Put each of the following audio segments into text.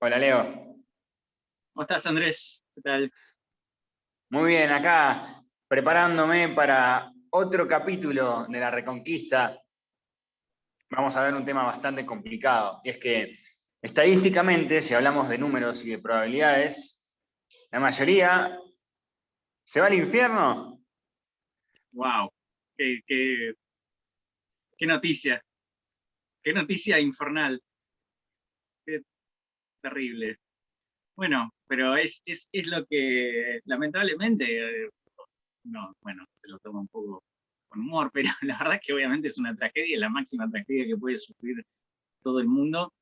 Hola Leo. ¿Cómo estás, Andrés? ¿Qué tal? Muy bien, acá preparándome para otro capítulo de la Reconquista. Vamos a ver un tema bastante complicado, y es que estadísticamente, si hablamos de números y de probabilidades, la mayoría se va al infierno. ¡Wow! ¡Qué, qué noticia! ¡Qué noticia infernal! ¡Qué terrible! Bueno, pero es lo que lamentablemente, no, bueno, se lo toma un poco con humor, pero la verdad es que obviamente es una tragedia, la máxima tragedia que puede sufrir todo el mundo,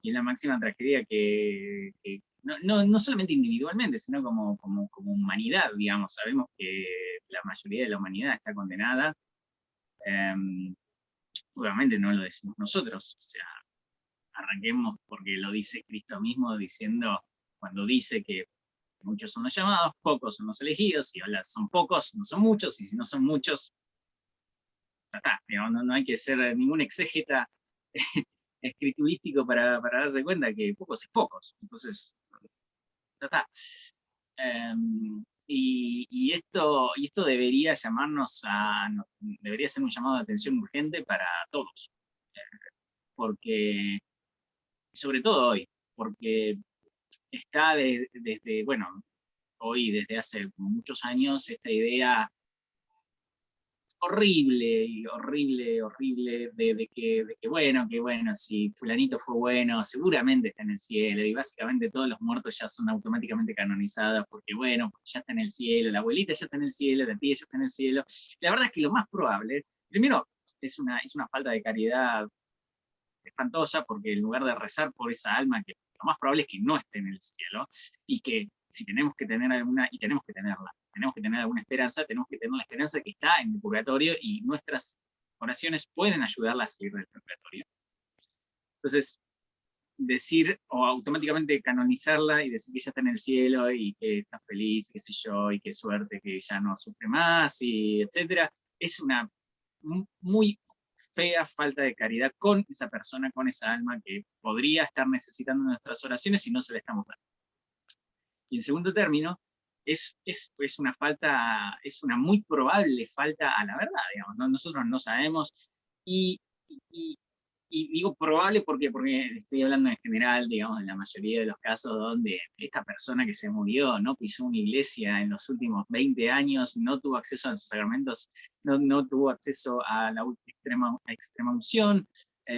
y es la máxima tragedia que no solamente individualmente, sino como humanidad, digamos. Sabemos que la mayoría de la humanidad está condenada. eh, Obviamente no lo decimos nosotros, o sea, arranquemos porque lo dice Cristo mismo diciendo, cuando dice que muchos son los llamados, pocos son los elegidos, y ahora son pocos, no son muchos, y si no son muchos, ya está, digamos, no hay que ser ningún exégeta escriturístico para darse cuenta que pocos es pocos, entonces, ya está. Y esto debería llamarnos debería ser un llamado de atención urgente para todos, porque sobre todo hoy, porque está desde, bueno, hoy desde hace muchos años esta idea horrible y horrible, horrible que bueno, si fulanito fue bueno, seguramente está en el cielo, y básicamente todos los muertos ya son automáticamente canonizados, porque bueno, porque ya está en el cielo, la abuelita ya está en el cielo, la tía ya está en el cielo. La verdad es que lo más probable, primero, es una falta de caridad espantosa, porque en lugar de rezar por esa alma, que lo más probable es que no esté en el cielo, y que si tenemos que tener alguna, y tenemos que tener alguna esperanza, tenemos que tener la esperanza de que está en el purgatorio, y nuestras oraciones pueden ayudarla a salir del purgatorio. Entonces, decir o automáticamente canonizarla y decir que ya está en el cielo y que está feliz, qué sé yo, y qué suerte que ya no sufre más, y etcétera, es una muy fea falta de caridad con esa persona, con esa alma que podría estar necesitando nuestras oraciones y no se la estamos dando. Y en segundo término, es una falta, es una muy probable falta a la verdad, digamos, ¿no? Nosotros no sabemos, y, y, y digo probable porque estoy hablando en general, digamos, en la mayoría de los casos donde esta persona que se murió no pisó una iglesia en los últimos 20 años, no tuvo acceso a los sacramentos, no tuvo acceso a la extrema unción,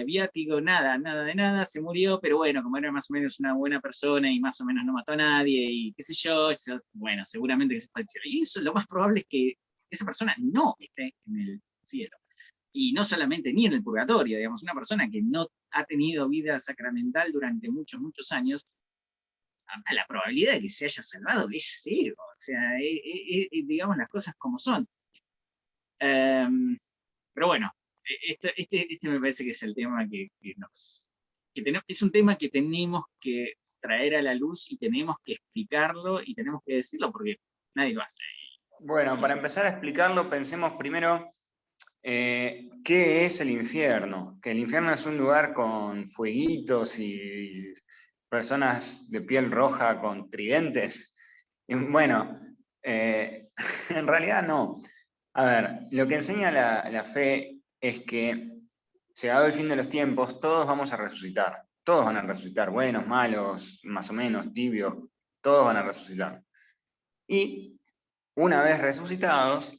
viático, nada de nada, se murió, pero bueno, como era más o menos una buena persona y más o menos no mató a nadie y qué sé yo, bueno, seguramente que se fue al cielo. Y eso lo más probable es que esa persona no esté en el cielo. Y no solamente ni en el purgatorio, digamos, una persona que no ha tenido vida sacramental durante muchos, muchos años, la probabilidad de que se haya salvado es cero. O sea, digamos las cosas como son. Pero bueno, este me parece que es el tema es un tema que tenemos que traer a la luz y tenemos que explicarlo y tenemos que decirlo porque nadie lo hace. Bueno, para empezar a explicarlo, pensemos primero qué es el infierno. Que el infierno es un lugar con fueguitos y personas de piel roja con tridentes. Y bueno, en realidad no. A ver, lo que enseña la fe es que, llegado el fin de los tiempos, todos vamos a resucitar. Todos van a resucitar, buenos, malos, más o menos, tibios, todos van a resucitar. Y una vez resucitados,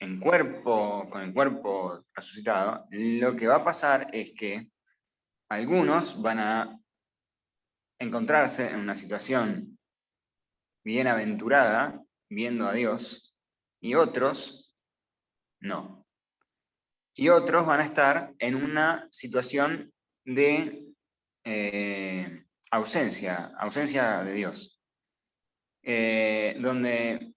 con el cuerpo resucitado, lo que va a pasar es que algunos van a encontrarse en una situación bienaventurada, viendo a Dios, y otros no. Y otros van a estar en una situación de ausencia de Dios, donde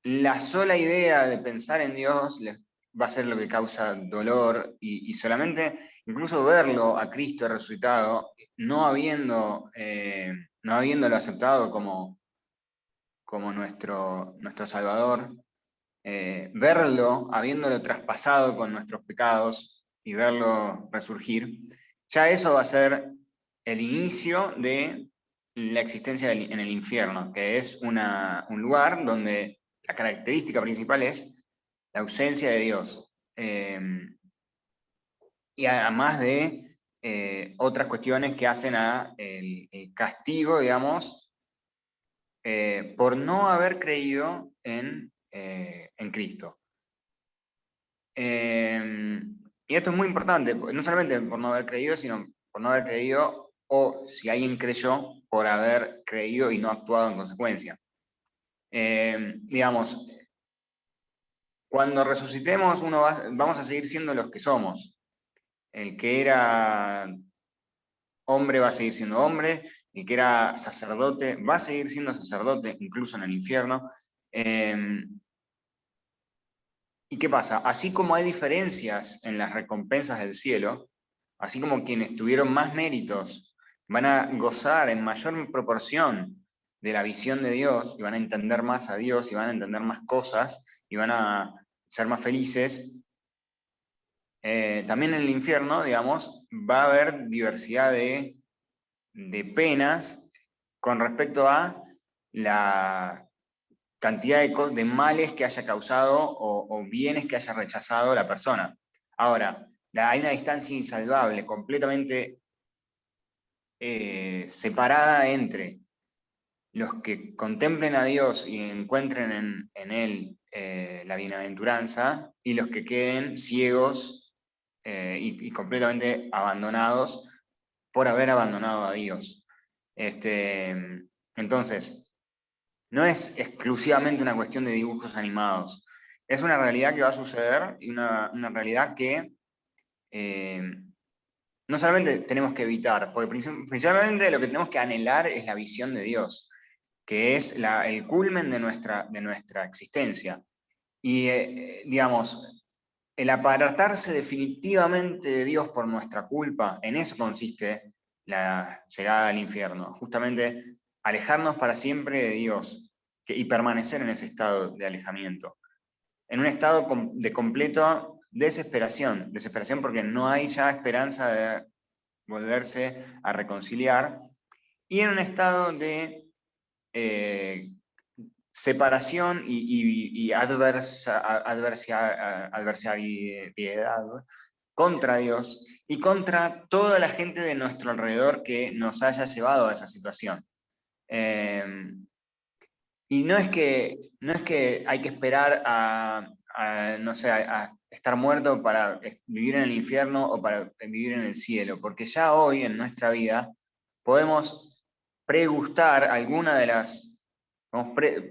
la sola idea de pensar en Dios les va a ser lo que causa dolor, y solamente incluso verlo a Cristo resucitado, no habiéndolo aceptado como nuestro Salvador, verlo, habiéndolo traspasado con nuestros pecados y verlo resurgir, ya eso va a ser el inicio de la existencia en el infierno, que es un lugar donde la característica principal es la ausencia de Dios. Y además de otras cuestiones que hacen a el castigo, digamos, por no haber creído en Cristo. Y esto es muy importante, no solamente por no haber creído, sino por no haber creído, o si alguien creyó, por haber creído y no actuado en consecuencia. Digamos, cuando resucitemos, vamos a seguir siendo los que somos. El que era hombre va a seguir siendo hombre, el que era sacerdote va a seguir siendo sacerdote, incluso en el infierno. ¿Y qué pasa? Así como hay diferencias en las recompensas del cielo, así como quienes tuvieron más méritos van a gozar en mayor proporción de la visión de Dios, y van a entender más a Dios, y van a entender más cosas, y van a ser más felices, también en el infierno, digamos, va a haber diversidad de penas con respecto a la cantidad de males que haya causado o bienes que haya rechazado la persona. Ahora, hay una distancia insalvable, completamente separada entre los que contemplen a Dios y encuentren en Él la bienaventuranza, y los que queden ciegos y completamente abandonados por haber abandonado a Dios. Entonces, no es exclusivamente una cuestión de dibujos animados. Es una realidad que va a suceder, y una realidad que no solamente tenemos que evitar, porque principalmente lo que tenemos que anhelar es la visión de Dios, que es el culmen de nuestra existencia. Y, digamos, el apartarse definitivamente de Dios por nuestra culpa, en eso consiste la llegada al infierno, justamente alejarnos para siempre de Dios y permanecer en ese estado de alejamiento, en un estado de completa desesperación porque no hay ya esperanza de volverse a reconciliar, y en un estado de separación y adversariedad contra Dios y contra toda la gente de nuestro alrededor que nos haya llevado a esa situación. Y no es que hay que esperar no sé, a estar muerto para vivir en el infierno o para vivir en el cielo, porque ya hoy en nuestra vida podemos pregustar alguna de las,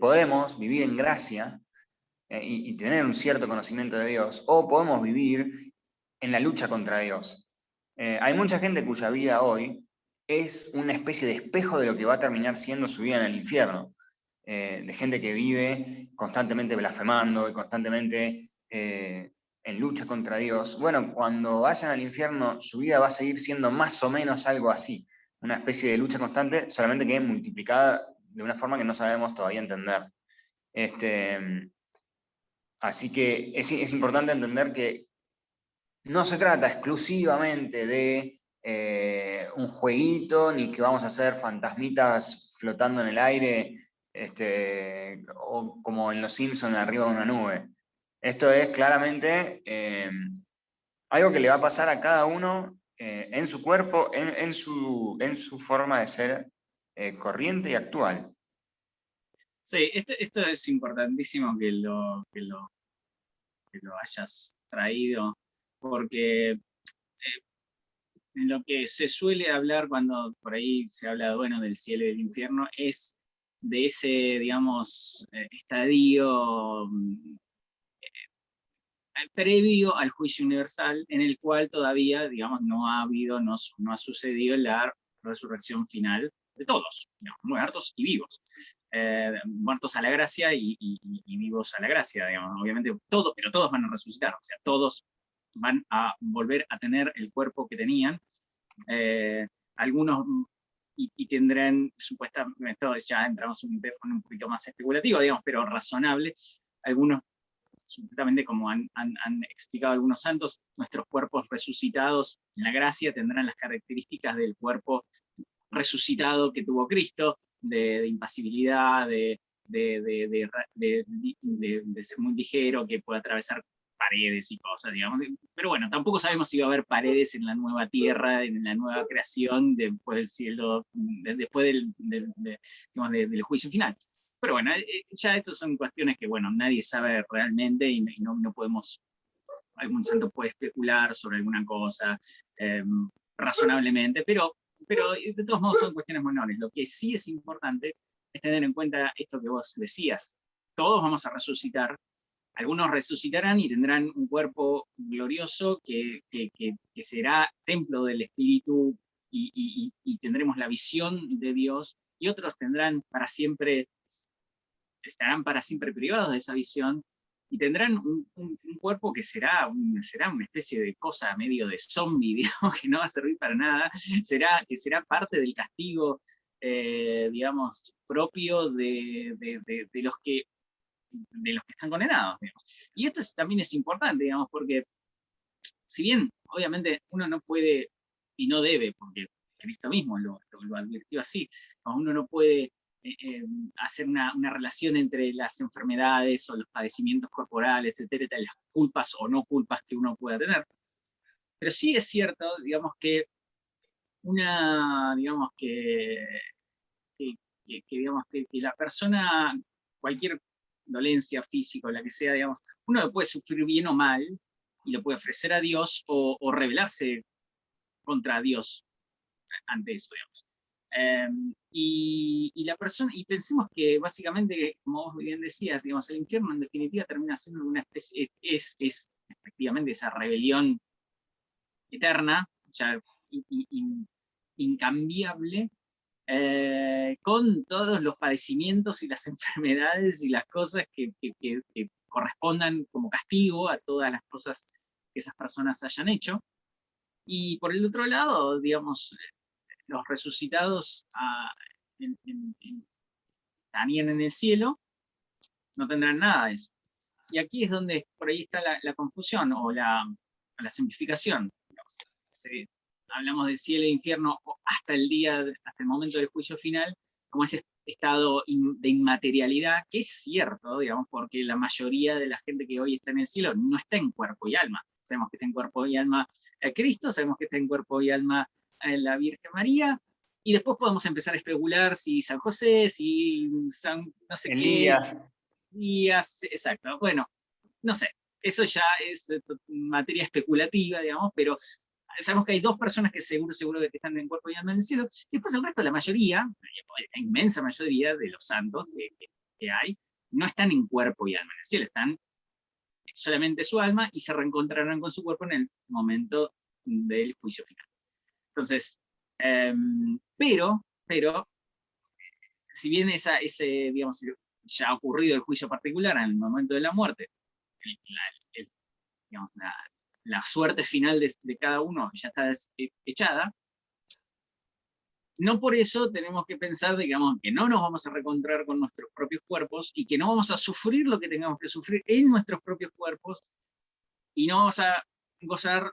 podemos vivir en gracia y tener un cierto conocimiento de Dios, o podemos vivir en la lucha contra Dios. Hay mucha gente cuya vida hoy es una especie de espejo de lo que va a terminar siendo su vida en el infierno. De gente que vive constantemente blasfemando y constantemente en lucha contra Dios. Bueno, cuando vayan al infierno, su vida va a seguir siendo más o menos algo así, una especie de lucha constante, solamente que multiplicada de una forma que no sabemos todavía entender. Así que es importante entender que no se trata exclusivamente de un jueguito, ni que vamos a hacer fantasmitas flotando en el aire, o como en Los Simpsons arriba de una nube. Esto es claramente algo que le va a pasar a cada uno en su cuerpo, en su forma de ser corriente y actual. Sí, esto es importantísimo que lo hayas traído, porque en lo que se suele hablar cuando por ahí se habla, bueno, del cielo y del infierno, es de ese, digamos, estadio previo al juicio universal, en el cual todavía, digamos, no ha sucedido la resurrección final de todos, digamos, muertos y vivos. Muertos a la gracia y vivos a la gracia, digamos. Obviamente pero todos van a resucitar, o sea, todos van a volver a tener el cuerpo que tenían. Algunos y tendrán, supuestamente, ya entramos en un teléfono un poquito más especulativo, digamos, pero razonable, algunos supuestamente, como han explicado algunos santos, nuestros cuerpos resucitados en la gracia tendrán las características del cuerpo resucitado que tuvo Cristo, de impasibilidad, de ser muy ligero, que puede atravesar paredes y cosas, digamos. Pero bueno, tampoco sabemos si va a haber paredes en la nueva tierra, en la nueva creación, después del cielo, después digamos, del juicio final. Pero bueno, ya estas son cuestiones que, bueno, nadie sabe realmente y no podemos, algún santo puede especular sobre alguna cosa razonablemente, pero de todos modos son cuestiones menores. Lo que sí es importante es tener en cuenta esto que vos decías. Todos vamos a resucitar, algunos resucitarán y tendrán un cuerpo glorioso que será templo del Espíritu y tendremos la visión de Dios, y otros tendrán para siempre, estarán para siempre privados de esa visión y tendrán un cuerpo que será una especie de cosa medio de zombie, digamos, que no va a servir para nada, que será parte del castigo, digamos, propio de los que están condenados, digamos. Y esto también es importante, digamos, porque si bien obviamente uno no puede y no debe, porque Cristo mismo lo advirtió así, uno no puede hacer una relación entre las enfermedades o los padecimientos corporales, etcétera, las culpas o no culpas que uno pueda tener. Pero sí es cierto, digamos, que digamos digamos, que la persona, cualquier dolencia física o la que sea, digamos, uno lo puede sufrir bien o mal y lo puede ofrecer a Dios o rebelarse contra Dios ante eso, digamos. Y la persona, y pensemos que básicamente, como vos bien decías, digamos, el infierno en definitiva termina siendo una especie, es efectivamente esa rebelión eterna, o sea, incambiable, con todos los padecimientos y las enfermedades y las cosas que correspondan como castigo a todas las cosas que esas personas hayan hecho. Y por el otro lado, digamos, los resucitados también en el cielo no tendrán nada de eso. Y aquí es donde por ahí está la confusión o la simplificación. Digamos, hablamos del cielo e infierno hasta el momento del juicio final, como ese estado de inmaterialidad, que es cierto, digamos, porque la mayoría de la gente que hoy está en el cielo no está en cuerpo y alma. Sabemos que está en cuerpo y alma Cristo, sabemos que está en cuerpo y alma la Virgen María, y después podemos empezar a especular si San José, si San no sé Elías. qué, Elías, exacto. Bueno, no sé, eso ya es materia especulativa, digamos, pero sabemos que hay dos personas que seguro que están en cuerpo y alma en el cielo, y después el resto, la mayoría, la inmensa mayoría de los santos que hay, no están en cuerpo y alma en el cielo, están solamente su alma y se reencontrarán con su cuerpo en el momento del juicio final. Entonces, pero, si bien ese, digamos, ya ha ocurrido el juicio particular en el momento de la muerte, digamos, la suerte final de cada uno ya está echada, no por eso tenemos que pensar, digamos, que no nos vamos a reencontrar con nuestros propios cuerpos y que no vamos a sufrir lo que tengamos que sufrir en nuestros propios cuerpos y no vamos a gozar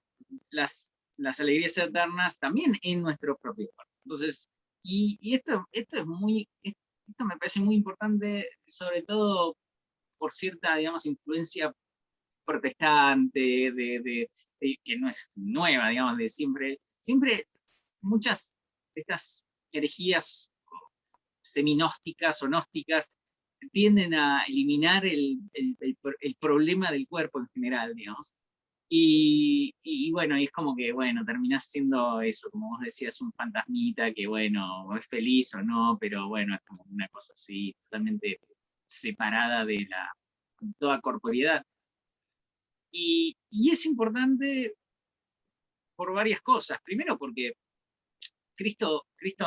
las alegrías eternas también en nuestros propios cuerpos. Entonces, esto me parece muy importante, sobre todo por cierta, digamos, influencia protestante, que no es nueva, digamos, de siempre muchas de estas herejías seminósticas o gnósticas tienden a eliminar el problema del cuerpo en general, digamos. Y bueno, y es como que, bueno, terminás siendo eso, como vos decías, un fantasmita que, bueno, es feliz o no, pero bueno, es como una cosa así, totalmente separada de toda corporeidad. Y es importante por varias cosas. Primero porque Cristo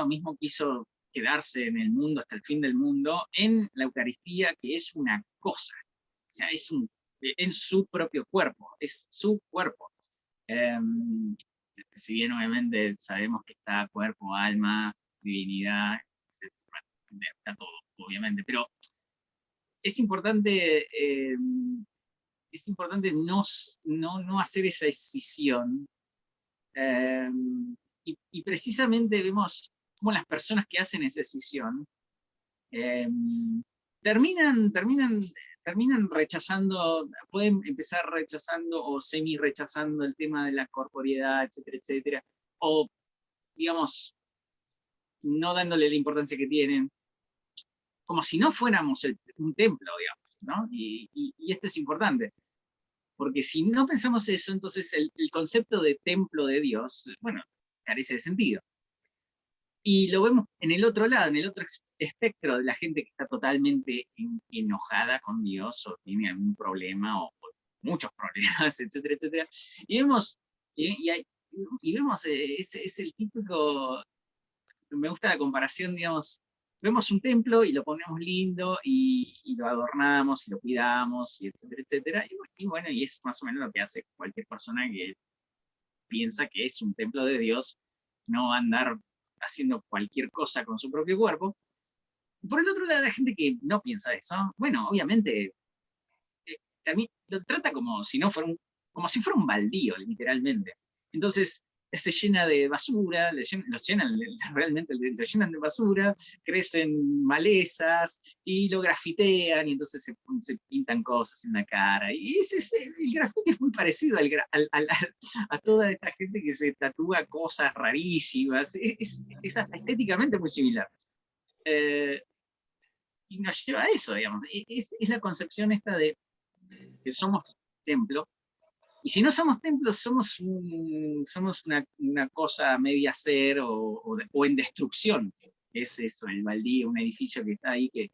mismo quiso quedarse en el mundo hasta el fin del mundo en la Eucaristía, que es una cosa, o sea, en su propio cuerpo, es su cuerpo. Si bien obviamente sabemos que está cuerpo, alma, divinidad, está todo, obviamente, pero es importante es importante no hacer esa escisión. Y precisamente vemos cómo las personas que hacen esa escisión terminan rechazando, pueden empezar rechazando o semi-rechazando el tema de la corporeidad, etcétera, etcétera, o, digamos, no dándole la importancia que tienen, como si no fuéramos un templo, digamos, ¿no? Y esto es importante, porque si no pensamos eso, entonces el concepto de templo de Dios, bueno, carece de sentido. Y lo vemos en el otro lado, en el otro espectro de la gente que está totalmente enojada con Dios o tiene algún problema o muchos problemas, etcétera, etcétera. Y vemos, es el típico, me gusta la comparación, digamos, vemos un templo y lo ponemos lindo y lo adornamos y lo cuidamos, y etcétera, etcétera. Y bueno, y es más o menos lo que hace cualquier persona que piensa que es un templo de Dios, no va a andar haciendo cualquier cosa con su propio cuerpo. Por el otro lado, la gente que no piensa eso, bueno, obviamente, también lo trata como si no fuera como si fuera un baldío, literalmente. Entonces, se llena de basura, realmente lo llenan de basura, crecen malezas y lo grafitean y entonces se pintan cosas en la cara. Y el grafite es muy parecido a toda esta gente que se tatúa cosas rarísimas. Es hasta estéticamente muy similar. Y nos lleva a eso, digamos. Es la concepción esta de que somos templo. Y si no somos templos, somos una cosa media ser o en destrucción. Es eso, el baldío, un edificio que está ahí que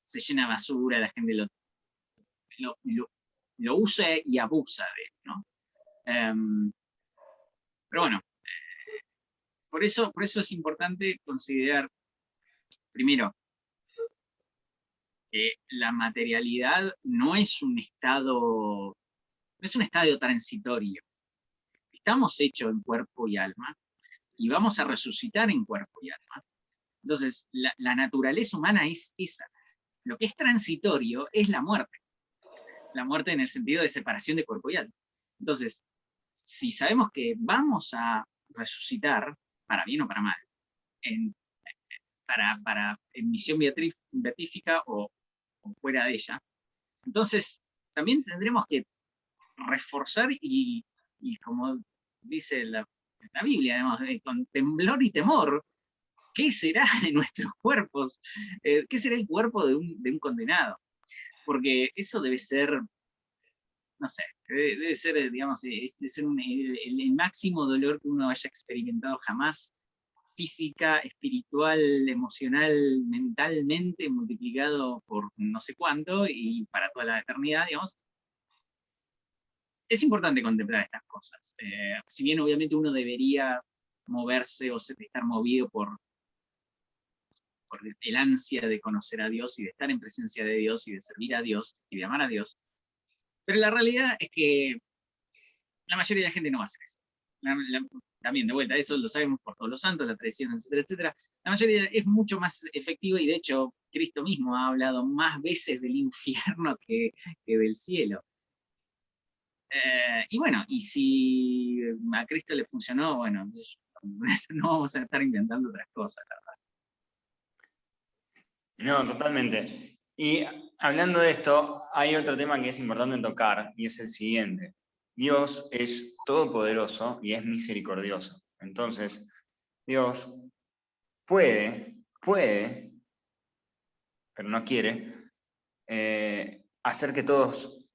se llena de basura, la gente lo usa y abusa de él, ¿no? Pero bueno, por eso es importante considerar, primero, que la materialidad no es un estado transitorio. Estamos hechos en cuerpo y alma, y vamos a resucitar en cuerpo y alma. Entonces, la naturaleza humana es esa. Lo que es transitorio es la muerte en el sentido de separación de cuerpo y alma. Entonces, si sabemos que vamos a resucitar, para bien o para mal, en misión beatífica o fuera de ella, entonces también tendremos que reforzar y como dice la Biblia, además, con temblor y temor, ¿qué será de nuestros cuerpos? ¿Qué será el cuerpo de un condenado? Porque eso debe ser, no sé, debe ser, digamos, debe ser el máximo dolor que uno haya experimentado jamás, física, espiritual, emocional, mentalmente, multiplicado por no sé cuánto y para toda la eternidad, digamos. Es importante contemplar estas cosas. Si bien obviamente uno debería moverse o estar movido por el ansia de conocer a Dios y de estar en presencia de Dios y de servir a Dios y de amar a Dios, pero la realidad es que la mayoría de la gente no va a hacer eso. También, de vuelta, eso lo sabemos por todos los santos, la tradición, etcétera, etcétera. La mayoría es mucho más efectiva y de hecho Cristo mismo ha hablado más veces del infierno que del cielo. Y bueno, y si a Cristo le funcionó, bueno, no vamos a estar inventando otras cosas, la verdad. No, totalmente. Y hablando de esto, hay otro tema que es importante tocar, y es el siguiente. Dios es todopoderoso y es misericordioso. Entonces, Dios puede, pero no quiere, hacer que todos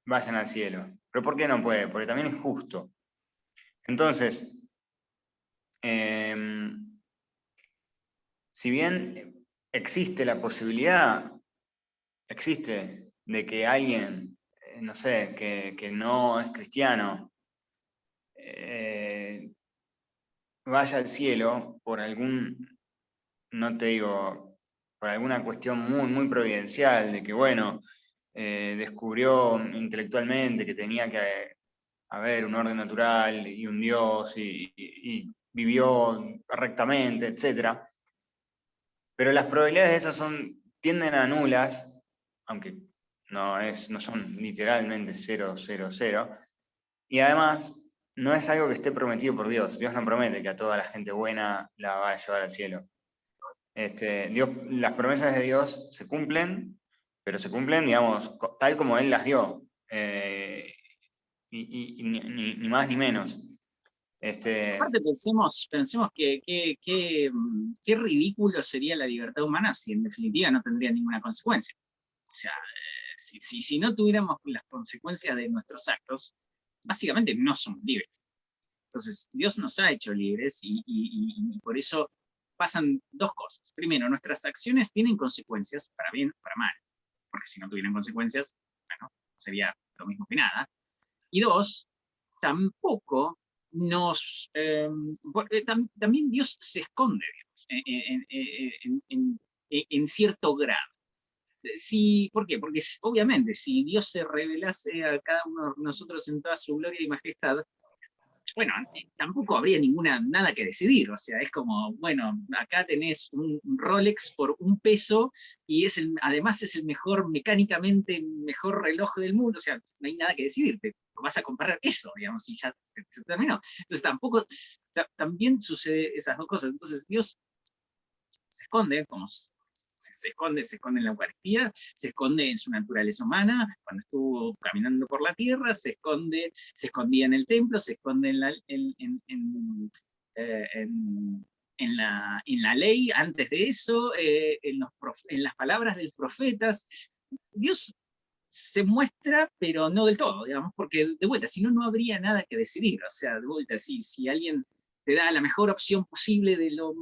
vayan al cielo. ¿Pero por qué no puede? Porque también es justo. Entonces, si bien existe la posibilidad, de que alguien, no sé, que no es cristiano, vaya al cielo por no te digo, por alguna cuestión muy, muy providencial, de que, bueno, descubrió intelectualmente que tenía que haber un orden natural y un Dios y vivió rectamente, etc. Pero las probabilidades de eso tienden a nulas, aunque no son literalmente 0, 0, 0. Y además, no es algo que esté prometido por Dios. Dios no promete que a toda la gente buena la va a llevar al cielo. Las promesas de Dios se cumplen, pero se cumplen, digamos, tal como Él las dio. Y ni más ni menos. Aparte pensemos que qué ridículo sería la libertad humana si en definitiva no tendría ninguna consecuencia. O sea, si no tuviéramos las consecuencias de nuestros actos, básicamente no somos libres. Entonces, Dios nos ha hecho libres y por eso pasan dos cosas. Primero, nuestras acciones tienen consecuencias, para bien o para mal, porque si no tuvieran consecuencias, bueno, sería lo mismo que nada. Y dos, tampoco también Dios se esconde, digamos, en cierto grado. Sí, ¿por qué? Porque obviamente si Dios se revelase a cada uno de nosotros en toda su gloria y majestad, bueno, tampoco habría nada que decidir, o sea, es como, bueno, acá tenés un Rolex por $1 y además es el mejor, mecánicamente mejor reloj del mundo, o sea, no hay nada que decidir, te vas a comprar eso, digamos, y ya se terminó. Entonces también sucede esas dos cosas, entonces Dios se esconde, como se esconde en la Eucaristía, se esconde en su naturaleza humana, cuando estuvo caminando por la tierra, se escondía en el templo, se esconde en la ley, antes de eso, en las palabras de los profetas. Dios se muestra, pero no del todo, digamos, porque de vuelta, si no, no habría nada que decidir. O sea, de vuelta, si alguien te da la mejor opción posible de lo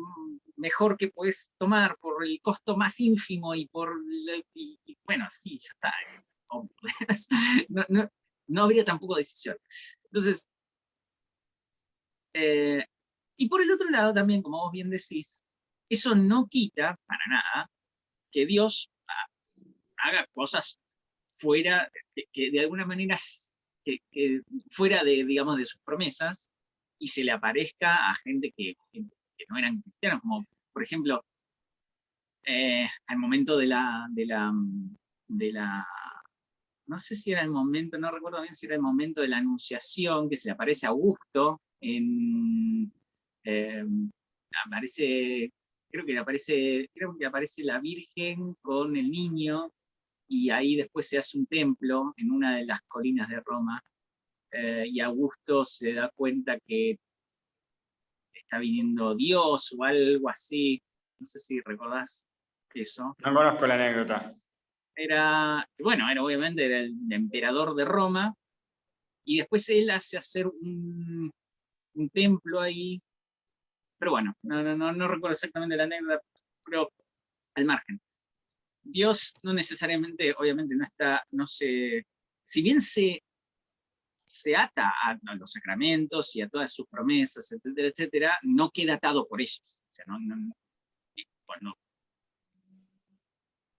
mejor que puedes tomar por el costo más ínfimo y bueno, sí, ya está. No habría tampoco decisión. Entonces, y por el otro lado también, como vos bien decís, eso no quita para nada que Dios haga cosas fuera, que de alguna manera, que fuera de, digamos, de sus promesas, y se le aparezca a gente que no eran cristianos, como por ejemplo, al momento no sé si era el momento, no recuerdo bien si era el momento de la Anunciación, que se le aparece a Augusto eh, aparece, creo que aparece la Virgen con el niño, y ahí después se hace un templo en una de las colinas de Roma, y Augusto se da cuenta que está viniendo Dios o algo así, no sé si recordás eso. No conozco la anécdota. Bueno, obviamente era el emperador de Roma, y después él hace hacer un templo ahí, pero bueno, no recuerdo exactamente la anécdota, pero al margen. Dios no necesariamente, obviamente, si bien se ata a los sacramentos y a todas sus promesas, etcétera, etcétera, no queda atado por ellos. O sea, cuando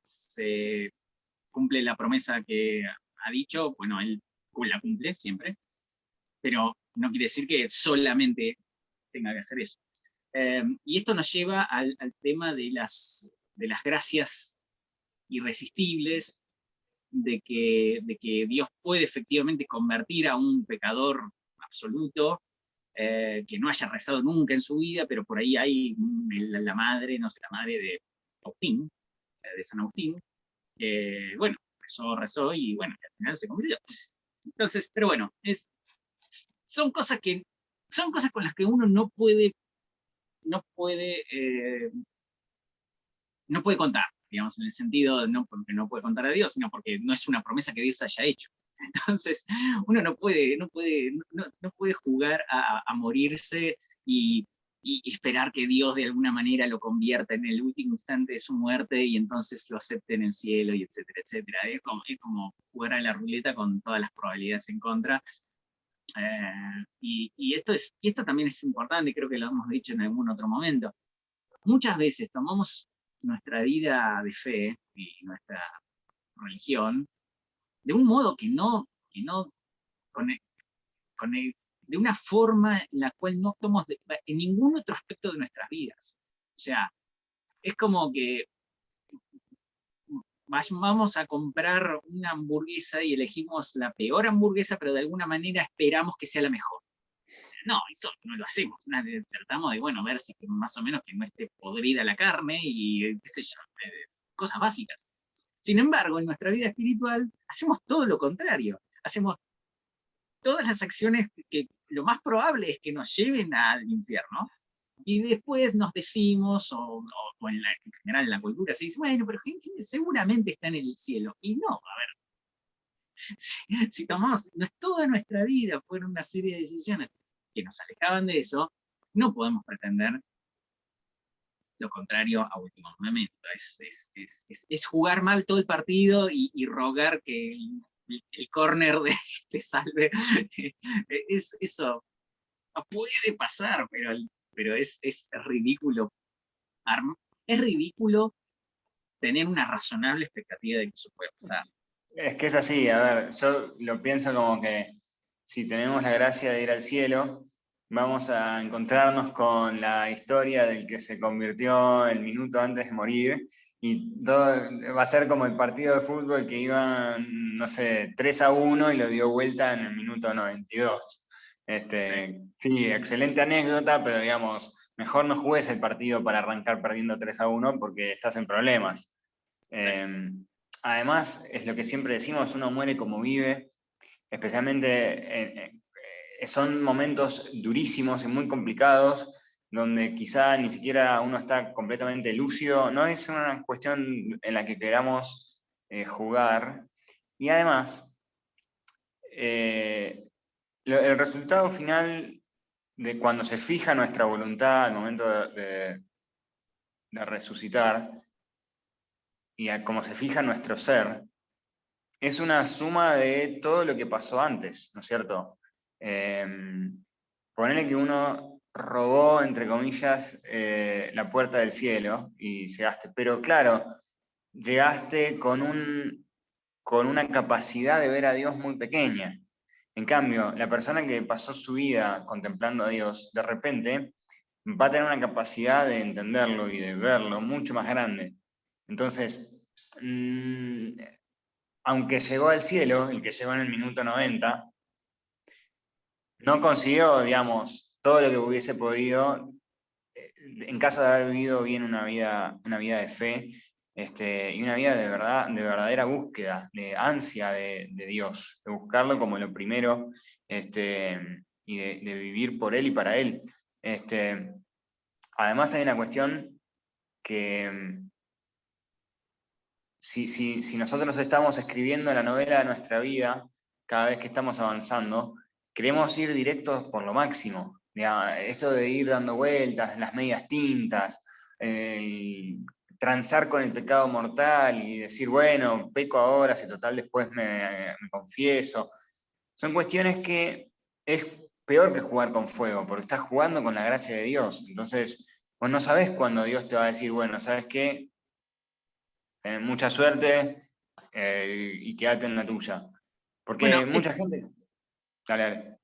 se cumple la promesa que ha dicho, bueno, él la cumple siempre, pero no quiere decir que solamente tenga que hacer eso. Y esto nos lleva al tema de las gracias irresistibles, de que Dios puede efectivamente convertir a un pecador absoluto, que no haya rezado nunca en su vida, pero por ahí hay la madre, no sé, la madre de Agustín, de San Agustín, que, bueno, rezó y bueno, al final se convirtió. Entonces, pero bueno, son cosas con las que uno no puede, eh, no puede contar, digamos, en el sentido, no porque no puede contar a Dios, sino porque no es una promesa que Dios haya hecho. Entonces, uno no puede jugar a morirse y esperar que Dios de alguna manera lo convierta en el último instante de su muerte y entonces lo acepte en el cielo, y etcétera, etcétera. Es como jugar a la ruleta con todas las probabilidades en contra. Y esto también es importante, creo que lo hemos dicho en algún otro momento. Muchas veces tomamos nuestra vida de fe y nuestra religión de un modo con de una forma en la cual no actuamos en ningún otro aspecto de nuestras vidas. O sea, es como que vamos a comprar una hamburguesa y elegimos la peor hamburguesa, pero de alguna manera esperamos que sea la mejor. O sea, no, eso no lo hacemos. Tratamos de, bueno, ver si más o menos que no esté podrida la carne y qué sé yo, cosas básicas. Sin embargo, en nuestra vida espiritual hacemos todo lo contrario. Hacemos todas las acciones que lo más probable es que nos lleven al infierno, y después nos decimos, o en general en la cultura se dice, bueno, pero gente seguramente está en el cielo. Y no, a ver, si tomamos, no es toda nuestra vida, fueron una serie de decisiones que nos alejaban de eso, no podemos pretender lo contrario a último momento. Es jugar mal todo el partido y rogar que el córner te salve. Eso puede pasar, pero es ridículo. Es ridículo tener una razonable expectativa de que eso puede pasar. Es que es así, a ver, yo lo pienso como que si tenemos la gracia de ir al cielo, vamos a encontrarnos con la historia del que se convirtió el minuto antes de morir, y todo va a ser como el partido de fútbol que iba, no sé, 3-1 y lo dio vuelta en el minuto 92. Sí, excelente anécdota, pero digamos, mejor no juegues el partido para arrancar perdiendo 3-1 porque estás en problemas. Además, es lo que siempre decimos, uno muere como vive, especialmente son momentos durísimos y muy complicados, donde quizá ni siquiera uno está completamente lúcido, no es una cuestión en la que queramos jugar, y además, el resultado final de cuando se fija nuestra voluntad al momento de resucitar, y a cómo se fija nuestro ser, es una suma de todo lo que pasó antes, ¿no es cierto? Ponele que uno robó, entre comillas, la puerta del cielo y llegaste, pero claro, llegaste con una capacidad de ver a Dios muy pequeña. En cambio, la persona que pasó su vida contemplando a Dios, de repente va a tener una capacidad de entenderlo y de verlo mucho más grande. Entonces, aunque llegó al cielo, el que llegó en el minuto 90, no consiguió, digamos, todo lo que hubiese podido en caso de haber vivido bien una vida de fe, y una vida de verdad, de verdadera búsqueda, de ansia de Dios, de buscarlo como lo primero, y de vivir por Él y para Él. Además hay una cuestión que si nosotros estamos escribiendo la novela de nuestra vida, cada vez que estamos avanzando, queremos ir directos por lo máximo. Esto de ir dando vueltas, las medias tintas, transar con el pecado mortal y decir, bueno, peco ahora, si total después me confieso. Son cuestiones que es peor que jugar con fuego, porque estás jugando con la gracia de Dios. Entonces, vos no sabés cuándo Dios te va a decir, bueno, ¿sabes qué? Mucha suerte y quédate en la tuya. Bueno, Porque mucha gente... Dale, dale.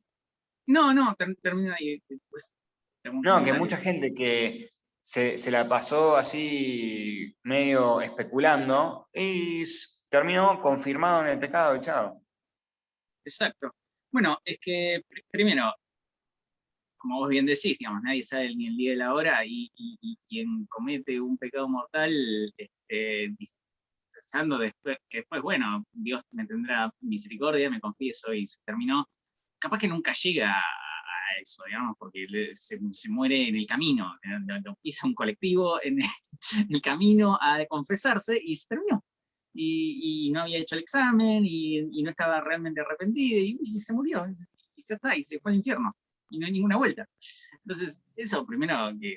no, termina y después tengo un No, que comentario. mucha gente que se la pasó así medio especulando y terminó confirmado en el pecado, chao. Exacto. Bueno, es que primero, como vos bien decís, digamos, nadie sabe ni el día ni la hora, y quien comete un pecado mortal, pensando después, que después, bueno, Dios me tendrá misericordia, me confieso y se terminó, capaz que nunca llega a eso, digamos, porque se muere en el camino, lo pisa un colectivo en el camino a confesarse y se terminó. Y no había hecho el examen y no estaba realmente arrepentido y se murió. Y ya está, y se fue al infierno. Y no hay ninguna vuelta. Entonces, eso primero que...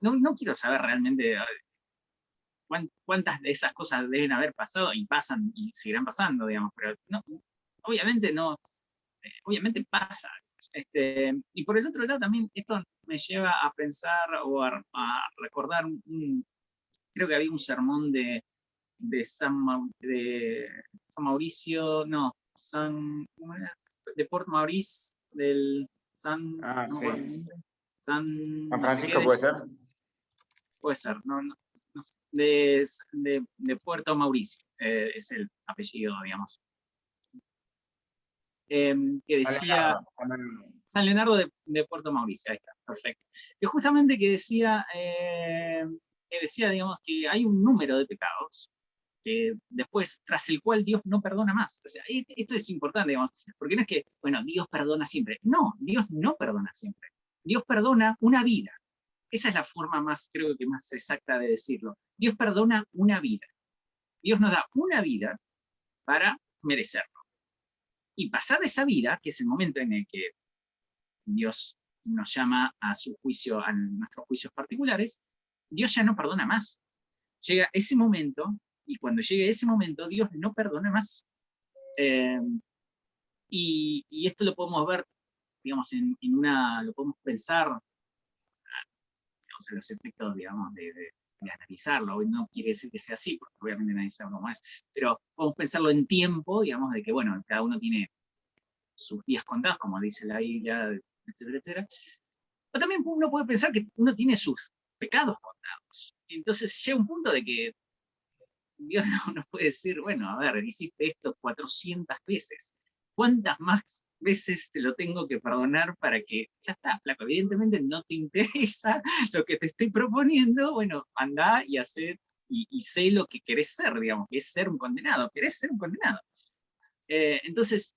No quiero saber realmente cuántas de esas cosas deben haber pasado y pasan y seguirán pasando, digamos, pero no, obviamente no, obviamente pasa. Y por el otro lado también esto me lleva a pensar o a recordar creo que había un sermón de San Mauricio, no, ¿cómo era? De Port Maurice, del San, Ah, no me sí. acuerdo el nombre, San, ¿San no sé Francisco qué, puede ser? puede ser, no, no sé, de Puerto Mauricio, es el apellido, digamos. Que decía, San Leonardo de Puerto Mauricio, ahí está, perfecto. Que justamente que decía, digamos, que hay un número de pecados que después, tras el cual Dios no perdona más. O sea, esto es importante, digamos, porque no es que, bueno, Dios perdona siempre. No, Dios no perdona siempre. Dios perdona una vida. Esa es la forma más, creo que más exacta de decirlo. Dios perdona una vida. Dios nos da una vida para merecerlo. Y pasada esa vida, que es el momento en el que Dios nos llama a su juicio, a nuestros juicios particulares, Dios ya no perdona más. Llega ese momento, y cuando llegue ese momento, Dios no perdona más. Eh, y esto lo podemos ver, digamos, lo podemos pensar, digamos, en los efectos, digamos, de analizarlo. No quiere decir que sea así, porque obviamente nadie sabe cómo es, pero podemos pensarlo en tiempo, digamos, de que, bueno, cada uno tiene sus días contados, como dice la Biblia, etcétera, etcétera. Pero también uno puede pensar que uno tiene sus pecados contados. Entonces llega un punto de que Dios no puede decir, bueno, a ver, hiciste esto 400 veces. ¿Cuántas más veces te lo tengo que perdonar para que ya está, flaco? Evidentemente no te interesa lo que te estoy proponiendo. Bueno, andá y hacer y sé lo que querés ser, digamos, que es ser un condenado. Querés ser un condenado. Entonces,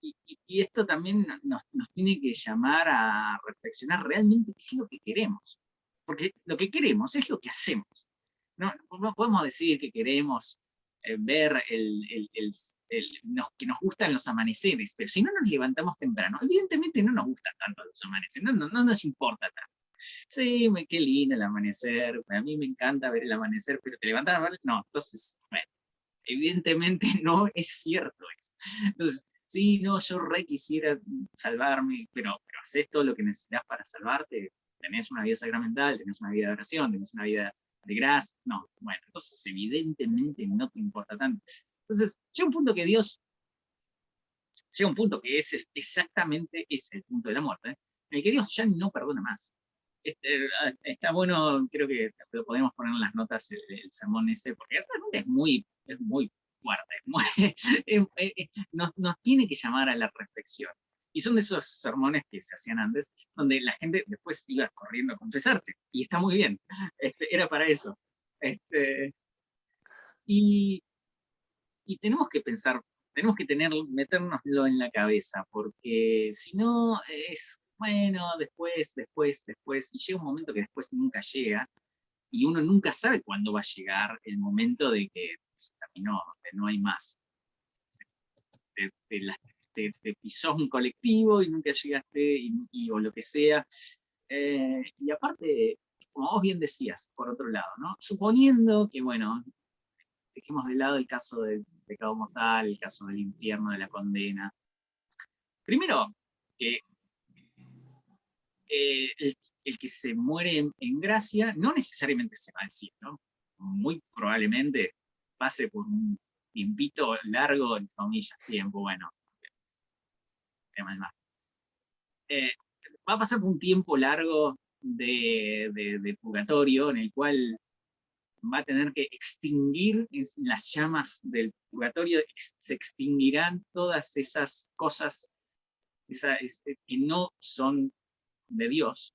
y esto también nos tiene que llamar a reflexionar realmente qué es lo que queremos. Porque lo que queremos es lo que hacemos. No podemos decir que queremos ver que nos gustan los amaneceres, pero si no nos levantamos temprano, evidentemente no nos gustan tanto los amaneceres, no nos importa tanto. Sí, qué lindo el amanecer, a mí me encanta ver el amanecer, pero te levantas a ver, no, entonces, bueno, evidentemente no es cierto eso. Entonces, sí, no, yo re quisiera salvarme, pero haces todo lo que necesitas para salvarte, tenés una vida sacramental, tenés una vida de oración, tenés una vida de gracia, no, bueno, entonces evidentemente no te importa tanto. Entonces, llega un punto que Dios, llega un punto que exactamente es el punto de la muerte, en el que Dios ya no perdona más. Está bueno, creo que lo podemos poner en las notas el sermón ese, porque realmente es muy fuerte, nos tiene que llamar a la reflexión. Y son de esos sermones que se hacían antes, donde la gente después iba corriendo a confesarse, y está muy bien, era para eso. Este, y, y tenemos que pensar, tenemos que metérnoslo en la cabeza, porque si no es, bueno, después, y llega un momento que después nunca llega, y uno nunca sabe cuándo va a llegar el momento de que se terminó, de no hay más. Te pisó un colectivo y nunca llegaste, o lo que sea. Y aparte, como vos bien decías, por otro lado, ¿no? Suponiendo que, bueno, dejemos de lado el caso del pecado mortal, el caso del infierno, de la condena. Primero, que el que se muere en gracia no necesariamente se va al cielo, ¿no? Muy probablemente pase por un tiempito largo, en comillas, tiempo, bueno, tema del mar. Va a pasar por un tiempo largo de purgatorio en el cual va a tener que extinguir las llamas del purgatorio, se extinguirán todas esas cosas que no son de Dios.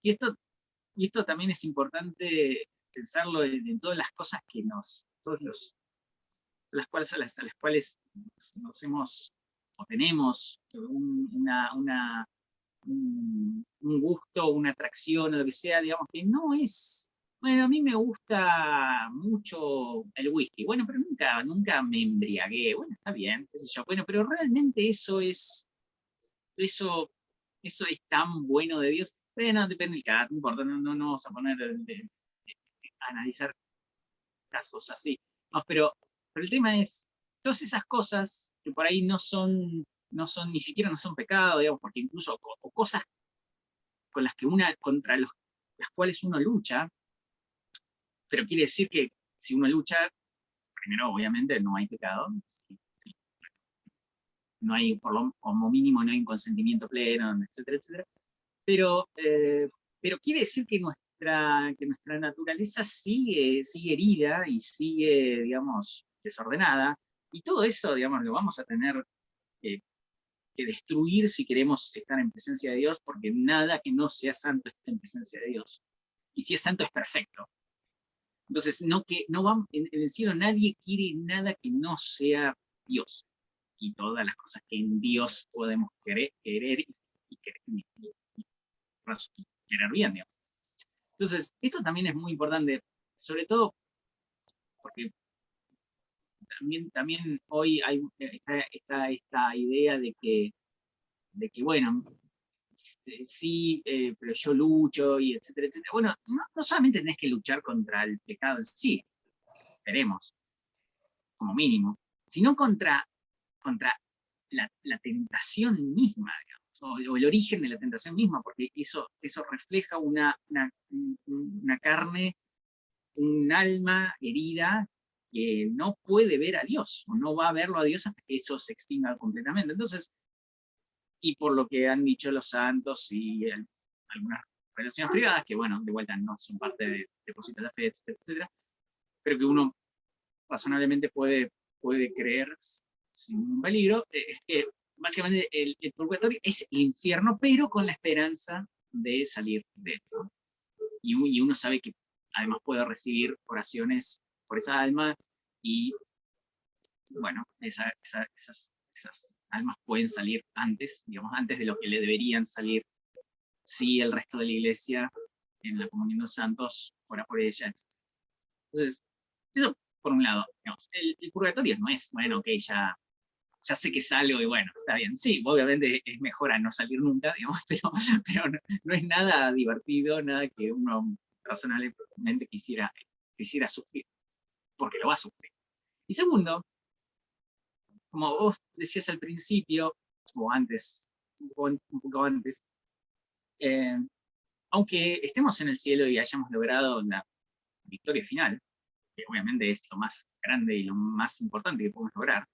Y esto también es importante pensarlo en todas las cosas que a las cuales nos hemos o tenemos un gusto, una atracción o lo que sea, digamos, que no es, bueno, a mí me gusta mucho el whisky, bueno, pero nunca me embriagué, bueno, está bien, qué sé yo, bueno, pero realmente eso, eso es tan bueno de Dios. Bueno, depende del caso, no importa, no vamos a poner a analizar casos así. No, pero el tema es, todas esas cosas que por ahí ni siquiera no son pecado, digamos, porque incluso, o cosas con las que las cuales uno lucha, pero quiere decir que si uno lucha, primero obviamente no hay pecado, sí, no hay, como mínimo no hay un consentimiento pleno, etcétera, etcétera, pero quiere decir que nuestra naturaleza sigue herida y sigue, digamos, desordenada, y todo eso, digamos, lo vamos a tener que destruir si queremos estar en presencia de Dios, porque nada que no sea santo está en presencia de Dios. Y si es santo es perfecto. Entonces, no vamos, en el cielo nadie quiere nada que no sea Dios. Y todas las cosas que en Dios podemos querer y querer bien, digamos. Entonces, esto también es muy importante, sobre todo porque también hoy está esta idea de que bueno, sí, pero yo lucho y etcétera, etcétera. Bueno, no solamente tenés que luchar contra el pecado en sí, esperemos, como mínimo, sino contra la tentación misma, digamos, o el origen de la tentación misma, porque eso refleja una carne, un alma herida que no puede ver a Dios, o no va a verlo a Dios hasta que eso se extinga completamente. Entonces, y por lo que han dicho los santos y algunas relaciones privadas, que bueno, de vuelta no son parte de depósito de la fe, etcétera, etcétera, pero que uno razonablemente puede creer sin ningún peligro, es que básicamente el purgatorio es el infierno, pero con la esperanza de salir de esto, ¿no? Y uno sabe que además puede recibir oraciones por esa alma, y bueno, esas almas pueden salir antes, digamos, antes de lo que le deberían salir si el resto de la iglesia en la comunión de los santos ora por ella, etc. Entonces, eso por un lado, digamos, el purgatorio no es, bueno, ok, ya sé que salgo y bueno, está bien. Sí, obviamente es mejor a no salir nunca, digamos, pero no es nada divertido, nada que uno razonablemente quisiera sufrir, porque lo va a sufrir. Y segundo, como vos decías al principio, o antes, un poco antes, eh, aunque estemos en el cielo y hayamos logrado la victoria final, que obviamente es lo más grande y lo más importante que podemos lograr,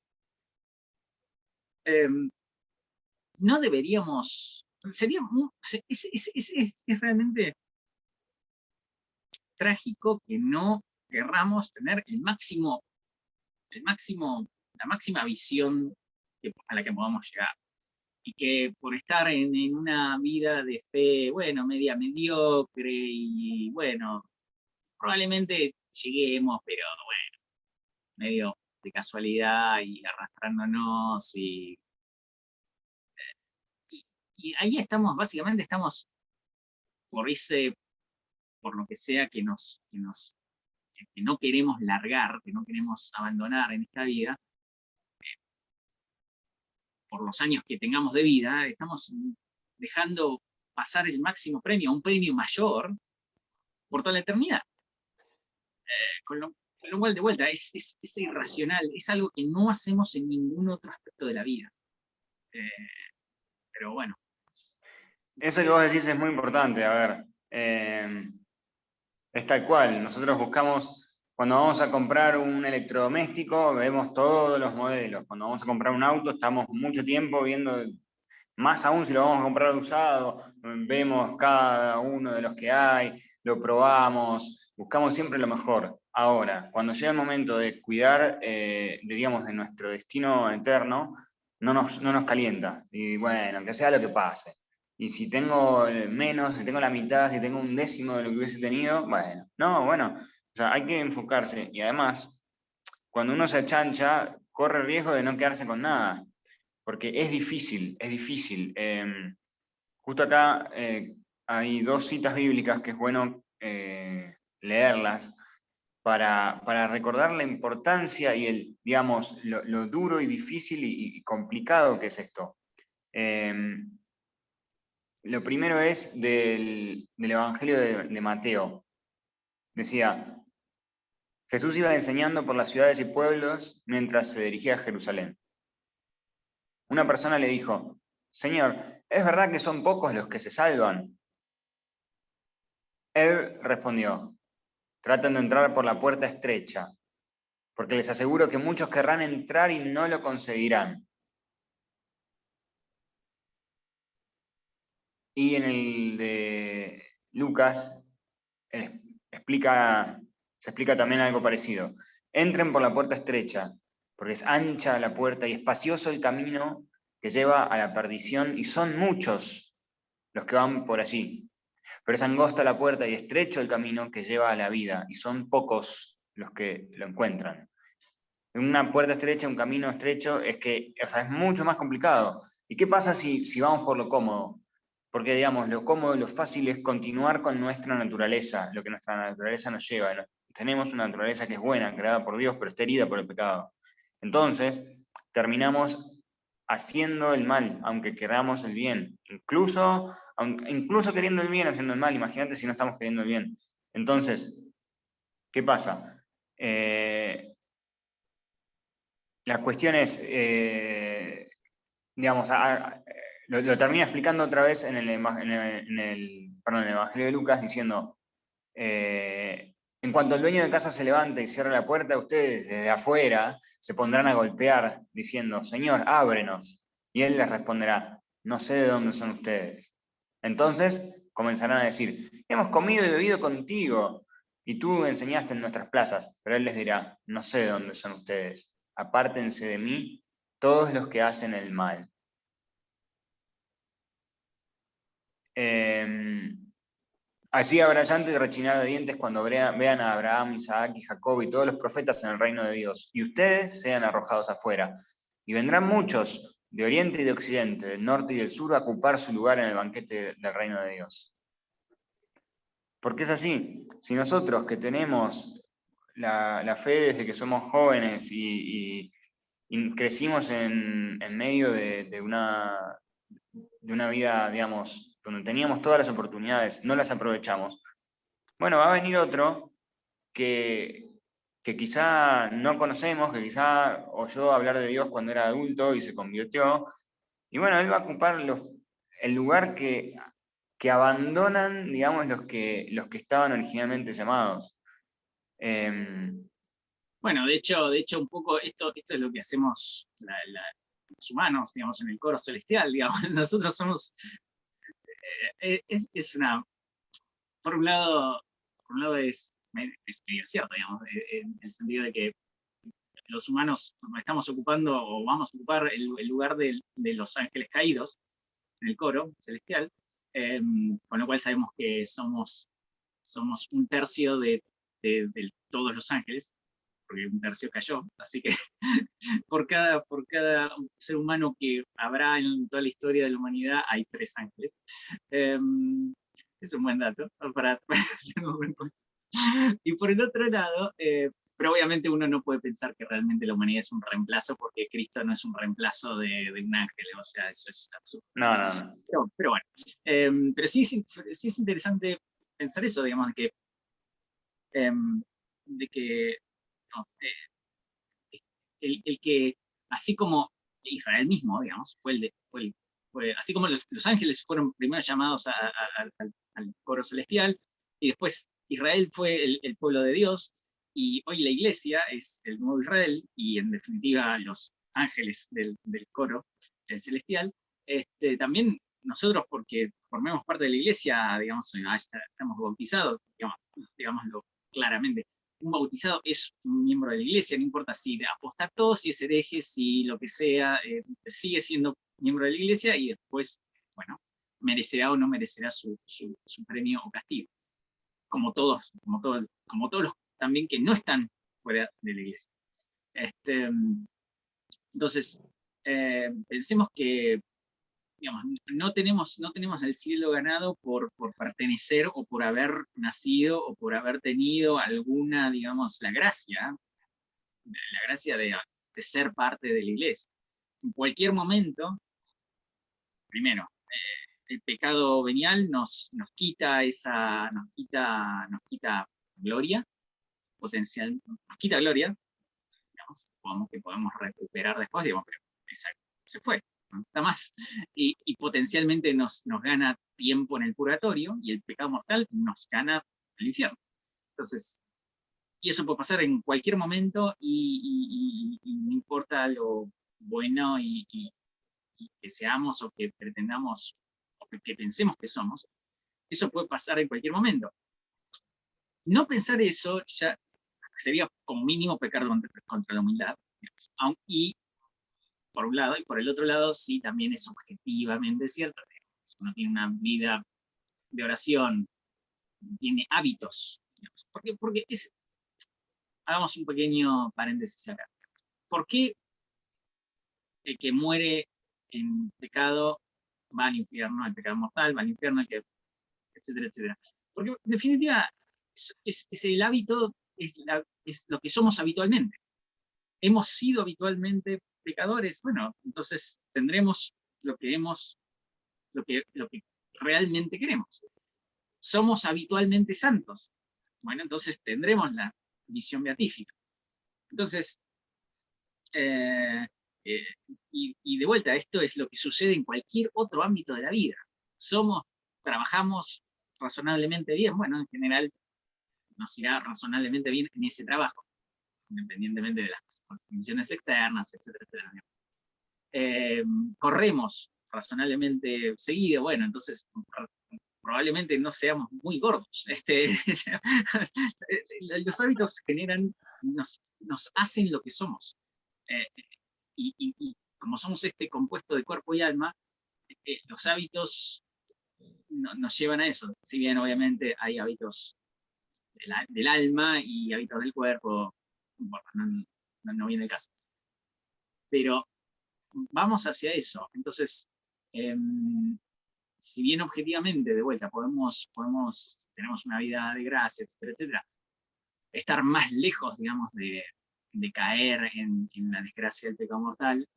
eh, no deberíamos, es realmente trágico que no querramos tener la máxima visión a la que podamos llegar. Y que por estar en una vida de fe, bueno, media mediocre, y bueno, probablemente lleguemos, pero bueno, medio de casualidad y arrastrándonos, y ahí estamos, básicamente estamos por lo que sea que no queremos largar, que no queremos abandonar en esta vida, por los años que tengamos de vida, estamos dejando pasar el máximo premio, un premio mayor, por toda la eternidad. Con lo cual, de vuelta, es irracional, es algo que no hacemos en ningún otro aspecto de la vida. Pero bueno. Eso que vos decís es muy importante, a ver. Es tal cual, nosotros buscamos, cuando vamos a comprar un electrodoméstico, vemos todos los modelos. Cuando vamos a comprar un auto, estamos mucho tiempo viendo, más aún si lo vamos a comprar usado, vemos cada uno de los que hay, lo probamos, buscamos siempre lo mejor. Ahora, cuando llega el momento de cuidar, digamos, de nuestro destino eterno, no nos calienta. Y bueno, que sea lo que pase. Y si tengo menos, si tengo la mitad, si tengo un décimo de lo que hubiese tenido, bueno, no, bueno, o sea, hay que enfocarse. Y además, cuando uno se achancha, corre el riesgo de no quedarse con nada, porque es difícil, es difícil. Justo acá hay dos citas bíblicas que es bueno leerlas para recordar la importancia y digamos, lo duro y difícil y complicado que es esto. Lo primero es del Evangelio de Mateo. Decía, Jesús iba enseñando por las ciudades y pueblos mientras se dirigía a Jerusalén. Una persona le dijo, Señor, ¿es verdad que son pocos los que se salvan? Él respondió, tratan de entrar por la puerta estrecha, porque les aseguro que muchos querrán entrar y no lo conseguirán. Y en el de Lucas se explica también algo parecido. Entren por la puerta estrecha, porque es ancha la puerta y espacioso el camino que lleva a la perdición, y son muchos los que van por allí. Pero es angosta la puerta y estrecho el camino que lleva a la vida, y son pocos los que lo encuentran. Una puerta estrecha, un camino estrecho, o sea, es mucho más complicado. ¿Y qué pasa si vamos por lo cómodo? Porque, digamos, lo cómodo, lo fácil es continuar con nuestra naturaleza, lo que nuestra naturaleza nos lleva. Tenemos una naturaleza que es buena, creada por Dios, pero está herida por el pecado. Entonces, terminamos haciendo el mal, aunque queramos el bien. Incluso queriendo el bien, haciendo el mal. Imagínate si no estamos queriendo el bien. Entonces, ¿qué pasa? La cuestión es, digamos, lo termina explicando otra vez en el Evangelio de Lucas, diciendo, en cuanto el dueño de casa se levante y cierre la puerta, ustedes desde afuera se pondrán a golpear, diciendo, Señor, ábrenos. Y él les responderá, no sé de dónde son ustedes. Entonces comenzarán a decir, hemos comido y bebido contigo, y tú enseñaste en nuestras plazas. Pero él les dirá, no sé de dónde son ustedes. Apártense de mí todos los que hacen el mal. Así habrá llanto y rechinar de dientes cuando vean a Abraham, Isaac y Jacob y todos los profetas en el reino de Dios, y ustedes sean arrojados afuera. Y vendrán muchos de oriente y de occidente, del norte y del sur, a ocupar su lugar en el banquete del reino de Dios. Porque es así. Si nosotros que tenemos la fe desde que somos jóvenes y crecimos en medio de una vida, digamos, donde teníamos todas las oportunidades, no las aprovechamos, bueno, va a venir otro que, que quizá no conocemos, que quizá oyó hablar de Dios cuando era adulto y se convirtió, y bueno, él va a ocupar el lugar que abandonan, digamos, los que estaban originalmente llamados. Bueno, de hecho, un poco esto es lo que hacemos los humanos, digamos, en el coro celestial, digamos. Nosotros somos, es una, por un lado es medio cierto, digamos, en el sentido de que los humanos estamos ocupando o vamos a ocupar el lugar de los ángeles caídos en el coro celestial, con lo cual sabemos que somos un tercio de todos los ángeles, porque un tercio cayó, así que por cada ser humano que habrá en toda la historia de la humanidad hay 3 ángeles. Es un buen dato para tenerlo en cuenta. Y por el otro lado, pero obviamente uno no puede pensar que realmente la humanidad es un reemplazo, porque Cristo no es un reemplazo de un ángel, o sea, eso es absurdo. No. Pero bueno, pero sí es interesante pensar eso, digamos, de que no, el que, así como Israel mismo, digamos, así como los ángeles fueron primero llamados al coro celestial, y después Israel fue el pueblo de Dios, y hoy la iglesia es el nuevo Israel, y en definitiva los ángeles del coro celestial, también nosotros, porque formemos parte de la iglesia, digamos, estamos bautizados, digámoslo claramente, un bautizado es un miembro de la iglesia, no importa si apostató, si es hereje, si lo que sea, sigue siendo miembro de la iglesia, y después, bueno, merecerá o no merecerá su premio o castigo. Como todos los también que no están fuera de la iglesia. Entonces, pensemos que, digamos, no tenemos el cielo ganado por pertenecer o por haber nacido o por haber tenido alguna, digamos, la gracia de ser parte de la iglesia. En cualquier momento, primero, el pecado venial nos quita gloria, potencial, nos quita gloria, digamos, que podemos recuperar después, digamos, pero se fue, no está más. Y potencialmente nos gana tiempo en el purgatorio, y el pecado mortal nos gana el infierno. Entonces, y eso puede pasar en cualquier momento, y no importa lo bueno y que seamos o que pretendamos o que pensemos que somos, eso puede pasar en cualquier momento. no pensar eso ya sería como mínimo pecar contra la humildad, digamos. Y por un lado, y por el otro lado, sí también es objetivamente cierto. Si uno tiene una vida de oración, tiene hábitos, digamos. Porque hagamos un pequeño paréntesis acá. ¿Por qué el que muere en pecado va al infierno, el pecado mortal, va al infierno, etcétera, etcétera? Porque en definitiva es el hábito, es lo que somos habitualmente. Hemos sido habitualmente pecadores, bueno, entonces tendremos lo que lo que realmente queremos. Somos habitualmente santos, bueno, entonces tendremos la visión beatífica. Entonces, eh, eh, y de vuelta, esto es lo que sucede en cualquier otro ámbito de la vida. Trabajamos razonablemente bien, bueno, en general nos irá razonablemente bien en ese trabajo, independientemente de las condiciones externas, etcétera, etcétera. Corremos razonablemente seguido, bueno, entonces probablemente no seamos muy gordos. Los hábitos generan, nos hacen lo que somos. Eh, y como somos este compuesto de cuerpo y alma, los hábitos nos llevan a eso. Si bien obviamente hay hábitos del alma y hábitos del cuerpo, bueno, no viene el caso. Pero vamos hacia eso. Entonces, si bien objetivamente, de vuelta, tenemos una vida de gracia, etcétera, etcétera, estar más lejos, digamos, de caer en la desgracia del pecado mortal,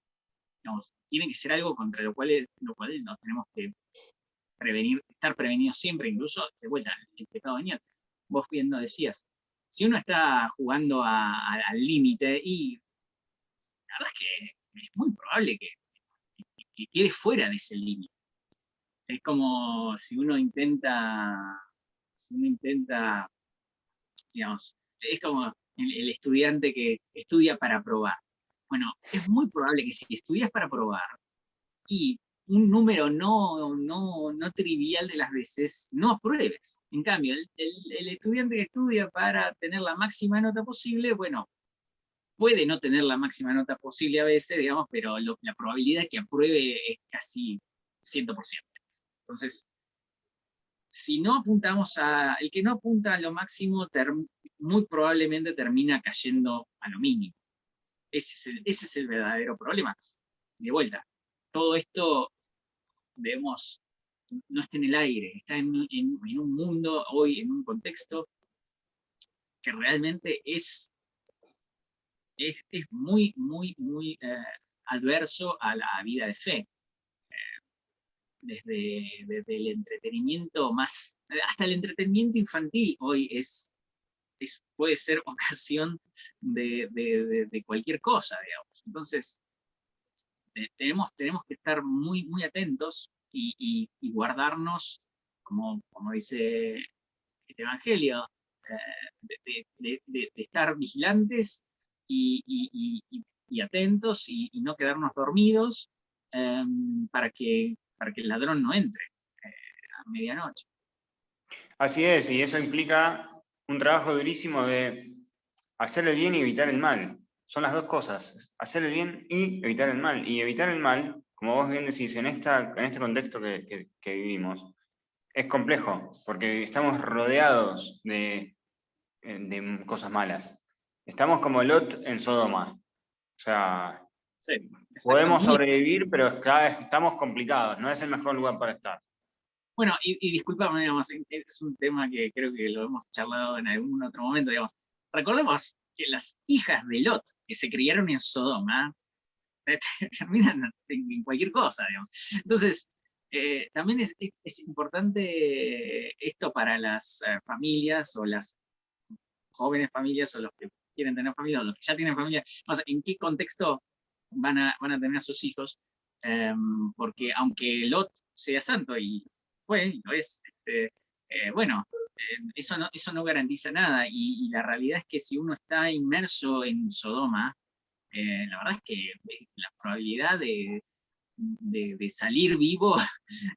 digamos, tiene que ser algo contra lo cual nos tenemos que prevenir, estar prevenidos siempre, incluso, de vuelta, el pecado venial. Vos bien lo decías, si uno está jugando al límite, y la verdad es que es muy probable que quede fuera de ese límite. Es como si uno intenta, digamos, es como el estudiante que estudia para probar. Bueno, es muy probable que si estudias para probar y un número no trivial de las veces, no apruebes. En cambio, el estudiante que estudia para tener la máxima nota posible, bueno, puede no tener la máxima nota posible a veces, digamos, pero la probabilidad de que apruebe es casi 100%. Entonces, si no apuntamos el que no apunta a lo máximo, muy probablemente termina cayendo a lo mínimo. Ese es el verdadero problema. De vuelta, todo esto no está en el aire, está en un mundo hoy, en un contexto que realmente es muy, muy, muy adverso a la vida de fe. Desde el entretenimiento hasta el entretenimiento infantil hoy puede ser ocasión de cualquier cosa, digamos. Entonces, tenemos que estar muy, muy atentos y guardarnos, como dice el Evangelio, de estar vigilantes y atentos y no quedarnos dormidos para que el ladrón no entre a medianoche. Así es, y eso implica un trabajo durísimo de hacer el bien y evitar el mal. Son las dos cosas, hacer el bien y evitar el mal. Y evitar el mal, como vos bien decís, en este contexto que vivimos, es complejo, porque estamos rodeados de cosas malas. Estamos como Lot en Sodoma. O sea, Sí, podemos muy sobrevivir, pero cada vez estamos complicados. No es el mejor lugar para estar. bueno, y disculpame, digamos, es un tema que creo que lo hemos charlado en algún otro momento, digamos. Recordemos que las hijas de Lot, que se criaron en Sodoma, terminan en cualquier cosa, digamos. Entonces, también es importante esto para las familias o las jóvenes familias o los que quieren tener familia o los que ya tienen familia, o sea, en qué contexto van a tener a sus hijos, porque aunque Lot sea santo y lo es, bueno, eso no garantiza nada y la realidad es que si uno está inmerso en Sodoma, la verdad es que la probabilidad de salir vivo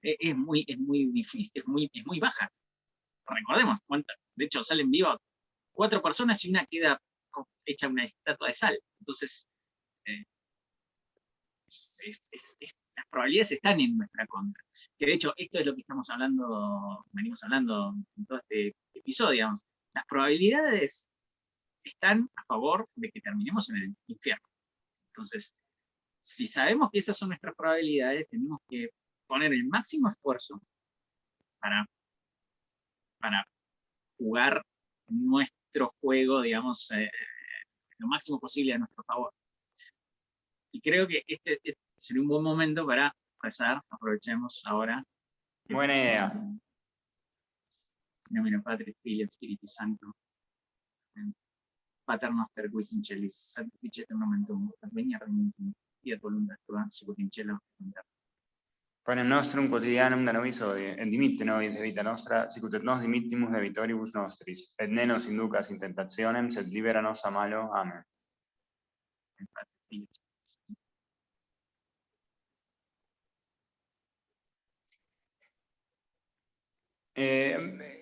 es muy difícil, es muy baja. Recordemos De hecho, salen vivas 4 personas y una queda hecha una estatua de sal. Entonces, eh, las probabilidades están en nuestra contra. Que de hecho, esto es lo que venimos hablando en todo este episodio, digamos. Las probabilidades están a favor de que terminemos en el infierno. Entonces, si sabemos que esas son nuestras probabilidades, tenemos que poner el máximo esfuerzo para jugar nuestro juego, digamos, lo máximo posible a nuestro favor. Y creo que este sería un buen momento para rezar. Aprovechemos ahora. Buena idea. In nomine Patri, Filii et Spiritus Sancto. Pater noster qui in celis, sanctificetur nomen tuum, adveniat regnum tuum, fiat voluntas tua, sicut in cielo et in terra. Panem nostrum quotidianum da nobis hodie, et dimitte nobis debita nostra, sicut et nos dimittimus debitoribus nostris, et ne nos inducas in tentationem, sed libera nos a malo. Amen. Pater, Filii et Spiritus Sancto.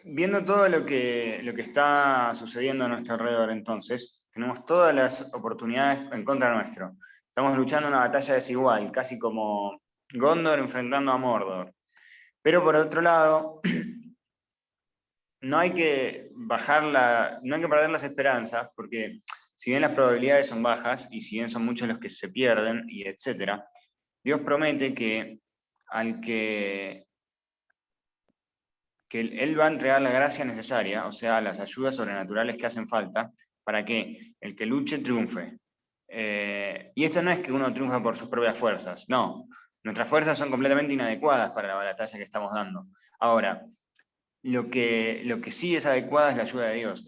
Viendo todo lo que está sucediendo a nuestro alrededor, entonces, tenemos todas las oportunidades en contra nuestro. Estamos luchando una batalla desigual, casi como Gondor enfrentando a Mordor. Pero por otro lado, no hay que perder las esperanzas, porque si bien las probabilidades son bajas, y si bien son muchos los que se pierden, y etcétera, Dios promete que Él va a entregar la gracia necesaria, o sea, las ayudas sobrenaturales que hacen falta, para que el que luche triunfe. Y esto no es que uno triunfa por sus propias fuerzas, no. Nuestras fuerzas son completamente inadecuadas para la batalla que estamos dando. Ahora, lo que sí es adecuada es la ayuda de Dios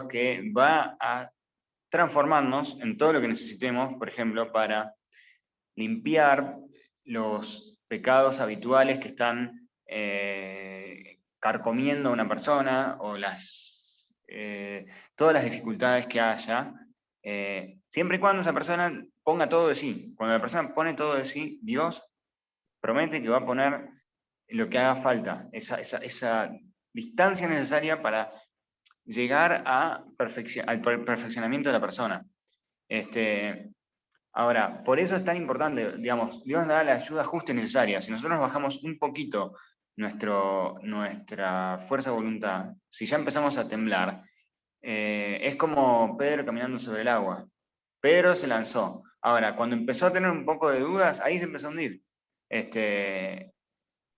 que va a transformarnos en todo lo que necesitemos, por ejemplo, para limpiar los pecados habituales que están carcomiendo a una persona o todas las dificultades que haya, siempre y cuando esa persona ponga todo de sí. Cuando la persona pone todo de sí, Dios promete que va a poner lo que haga falta, esa distancia necesaria para llegar al perfeccionamiento de la persona. Ahora, por eso es tan importante, digamos, Dios da la ayuda justa y necesaria. Si nosotros bajamos un poquito nuestra fuerza de voluntad, si ya empezamos a temblar, es como Pedro caminando sobre el agua. Pedro se lanzó. Ahora, cuando empezó a tener un poco de dudas, ahí se empezó a hundir.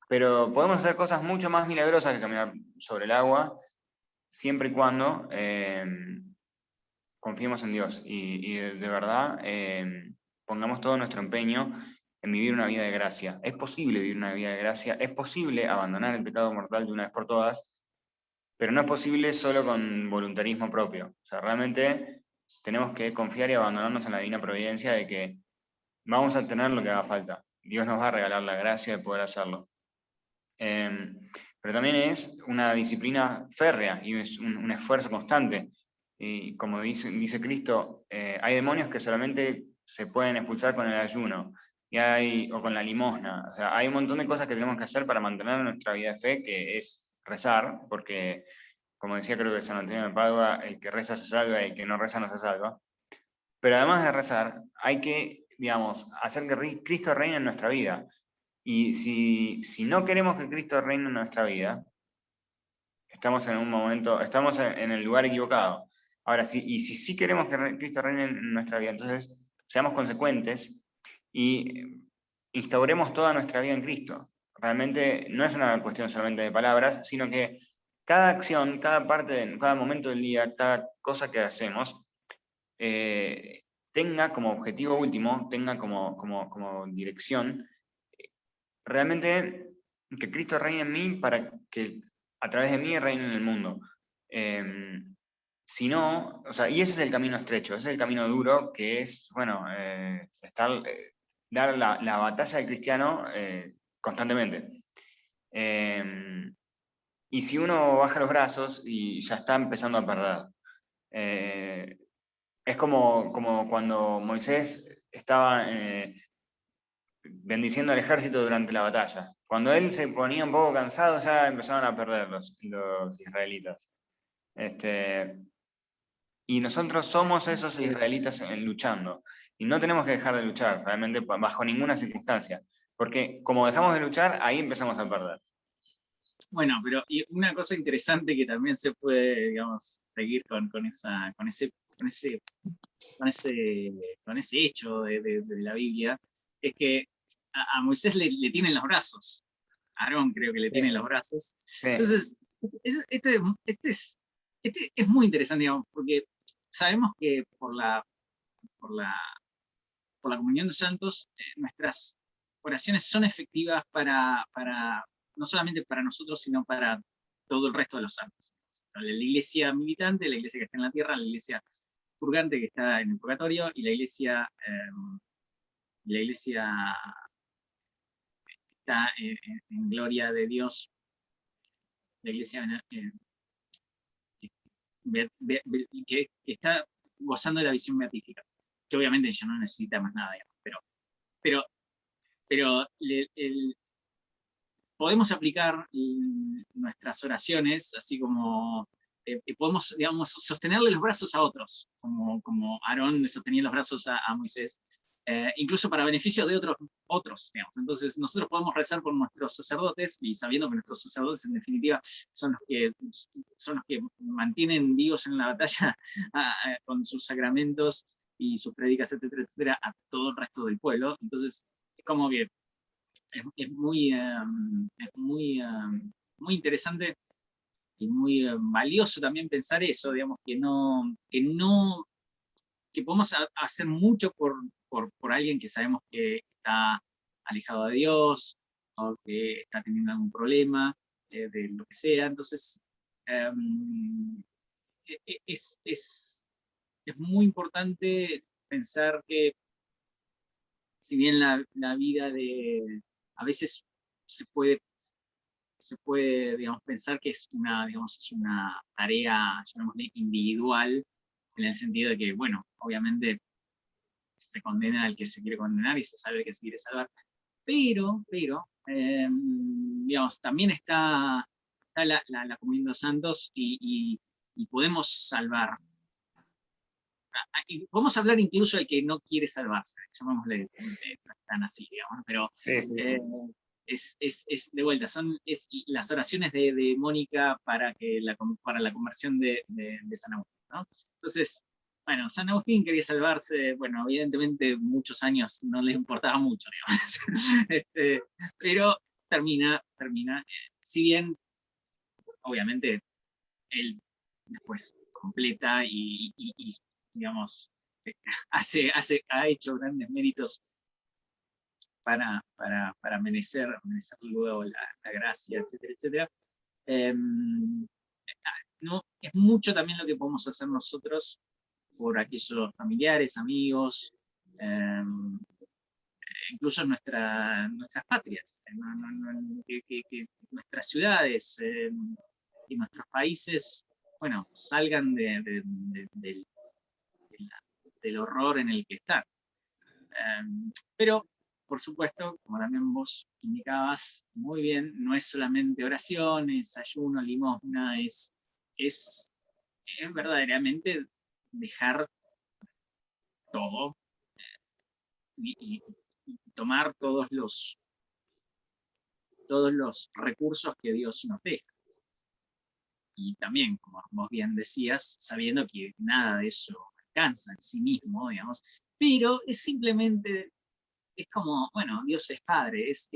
Pero podemos hacer cosas mucho más milagrosas que caminar sobre el agua, siempre y cuando confiemos en Dios y de verdad pongamos todo nuestro empeño en vivir una vida de gracia. Es posible vivir una vida de gracia, es posible abandonar el pecado mortal de una vez por todas, pero no es posible solo con voluntarismo propio. O sea, realmente tenemos que confiar y abandonarnos en la divina providencia de que vamos a tener lo que haga falta. Dios nos va a regalar la gracia de poder hacerlo. Pero también es una disciplina férrea y es un esfuerzo constante. Y como dice Cristo, hay demonios que solamente se pueden expulsar con el ayuno o con la limosna. O sea, hay un montón de cosas que tenemos que hacer para mantener nuestra vida de fe, que es rezar, porque, como decía creo que San Antonio de Padua, el que reza se salva y el que no reza no se salva. Pero además de rezar, hay que, digamos, hacer que Cristo reine en nuestra vida. Y si no queremos que Cristo reine en nuestra vida, estamos en el lugar equivocado. Ahora, si sí queremos que Cristo reine en nuestra vida, entonces seamos consecuentes y instauremos toda nuestra vida en Cristo. Realmente no es una cuestión solamente de palabras, sino que cada acción, cada momento del día, cada cosa que hacemos, tenga como objetivo último, tenga como dirección, realmente que Cristo reine en mí para que a través de mí reine en el mundo. Si no, o sea, y ese es el camino estrecho, ese es el camino duro, que es, bueno, dar la batalla del cristiano constantemente. Y si uno baja los brazos y ya está empezando a perder. Es como cuando Moisés estaba bendiciendo al ejército durante la batalla. Cuando él se ponía un poco cansado, ya empezaron a perder los israelitas. Y nosotros somos esos israelitas luchando. Y no tenemos que dejar de luchar, realmente, bajo ninguna circunstancia. Porque como dejamos de luchar, ahí empezamos a perder. Bueno, pero y una cosa interesante que también se puede, digamos, seguir con ese hecho de la Biblia, es que a Moisés le tienen los brazos. A Aarón creo que le tienen los brazos. Sí. Entonces, este es muy interesante, digamos, porque sabemos que por la, por la comunión de santos, nuestras oraciones son efectivas no solamente para nosotros, sino para todo el resto de los santos. La iglesia militante, la iglesia que está en la tierra, la iglesia purgante que está en el purgatorio, y la iglesia está en gloria de Dios, la iglesia que está gozando de la visión beatífica, que obviamente ya no necesita más nada, digamos, pero podemos aplicar nuestras oraciones, así como podemos, digamos, sostenerle los brazos a otros, como Aarón sostenía los brazos a Moisés, incluso para beneficio de otros, digamos. Entonces nosotros podemos rezar por nuestros sacerdotes, y sabiendo que nuestros sacerdotes en definitiva son los que mantienen vivos en la batalla con sus sacramentos y sus prédicas, etcétera, etcétera, a todo el resto del pueblo. Entonces es como que es muy interesante y muy valioso también pensar eso, digamos, que podemos hacer mucho por alguien que sabemos que está alejado de Dios, o que está teniendo algún problema, de lo que sea. Entonces, es muy importante pensar que, si bien la vida a veces se puede, digamos, pensar que es una tarea, llamémosle, individual, en el sentido de que, bueno, obviamente se condena al que se quiere condenar y se salva al que se quiere salvar, pero digamos, también está la comunión de los santos, y podemos salvar. Y podemos hablar incluso del que no quiere salvarse, llamémosle, no es tan así, digamos, pero Sí, sí, sí. es de vuelta, son las oraciones de Mónica para la conversión de San Agustín, ¿no? Entonces, bueno, San Agustín quería salvarse, bueno, evidentemente muchos años no le importaba mucho, digamos. Pero termina, si bien, obviamente, él después completa y digamos, ha hecho grandes méritos para merecer luego la gracia, etcétera, etcétera. No, es mucho también lo que podemos hacer nosotros por aquellos familiares, amigos, incluso en nuestras patrias, que nuestras ciudades y nuestros países, bueno, salgan del horror en el que están. Pero, por supuesto, como también vos indicabas muy bien, no es solamente oraciones, ayuno, limosna, es verdaderamente dejar todo y tomar todos los recursos que Dios nos deja. Y también, como vos bien decías, sabiendo que nada de eso alcanza en sí mismo, digamos, pero es como, bueno, Dios es Padre, es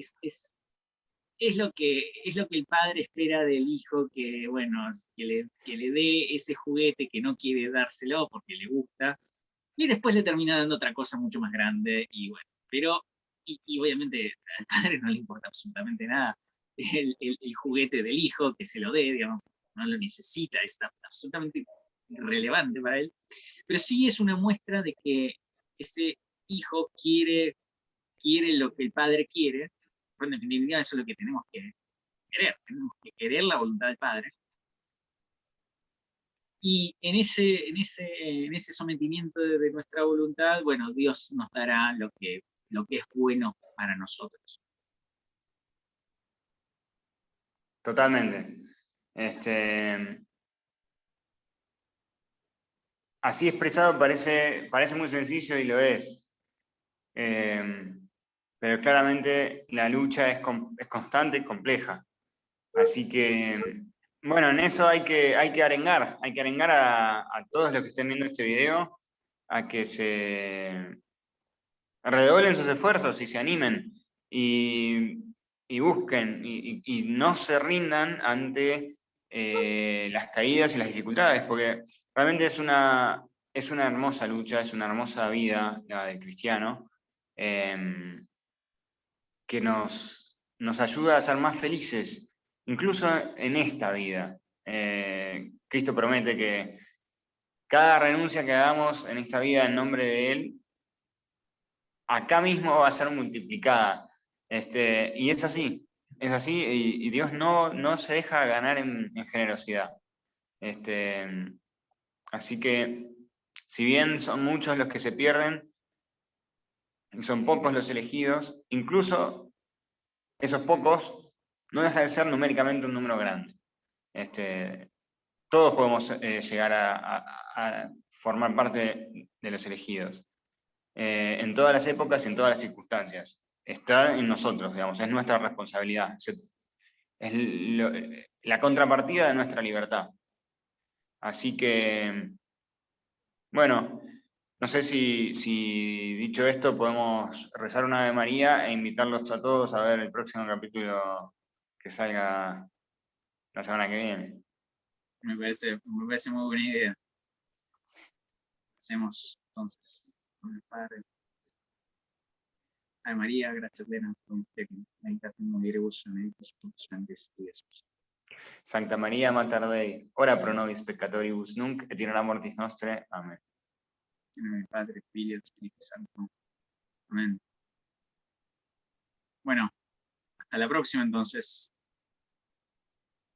lo que el padre espera del hijo, que, bueno, que le dé ese juguete que no quiere dárselo porque le gusta, y después le termina dando otra cosa mucho más grande, y bueno, pero, y obviamente al padre no le importa absolutamente nada el juguete del hijo, que se lo dé, digamos, no lo necesita, está absolutamente irrelevante para él, pero sí es una muestra de que ese hijo quiere lo que el padre quiere. Bueno, en definitiva eso es lo que tenemos que querer la voluntad del Padre. Y en ese sometimiento de nuestra voluntad, bueno, Dios nos dará lo que es bueno para nosotros. Totalmente. así expresado parece muy sencillo y lo es. Pero claramente la lucha es constante y compleja. Así que, bueno, en eso hay que arengar a todos los que estén viendo este video a que se redoblen sus esfuerzos y se animen y busquen y no se rindan ante las caídas y las dificultades, porque realmente es una hermosa lucha, es una hermosa vida la del cristiano, que nos ayuda a ser más felices, incluso en esta vida. Cristo promete que cada renuncia que hagamos en esta vida en nombre de Él, acá mismo va a ser multiplicada. Y es así, y Dios no se deja ganar en generosidad. Así que, si bien son muchos los que se pierden, y son pocos los elegidos, incluso esos pocos no deja de ser numéricamente un número grande. Todos podemos llegar a formar parte de los elegidos. En todas las épocas y en todas las circunstancias. Está en nosotros, digamos, es nuestra responsabilidad. Es la contrapartida de nuestra libertad. Así que, bueno, no sé si dicho esto podemos rezar una Ave María e invitarlos a todos a ver el próximo capítulo que salga la semana que viene. Me parece muy buena idea. Hacemos entonces con el Padre. Ave María, gracia plena, Dominus meditatum mulieribus benedictus fructus ventris tui, Jesús. Sancta María Mater Dei, ora pro nobis peccatoribus nunc et in hora mortis nostre. Amén. En nombre del Padre, Filio y Espíritu Santo. Amén. Bueno, hasta la próxima entonces.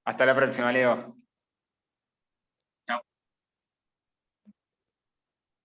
Hasta la próxima, Leo.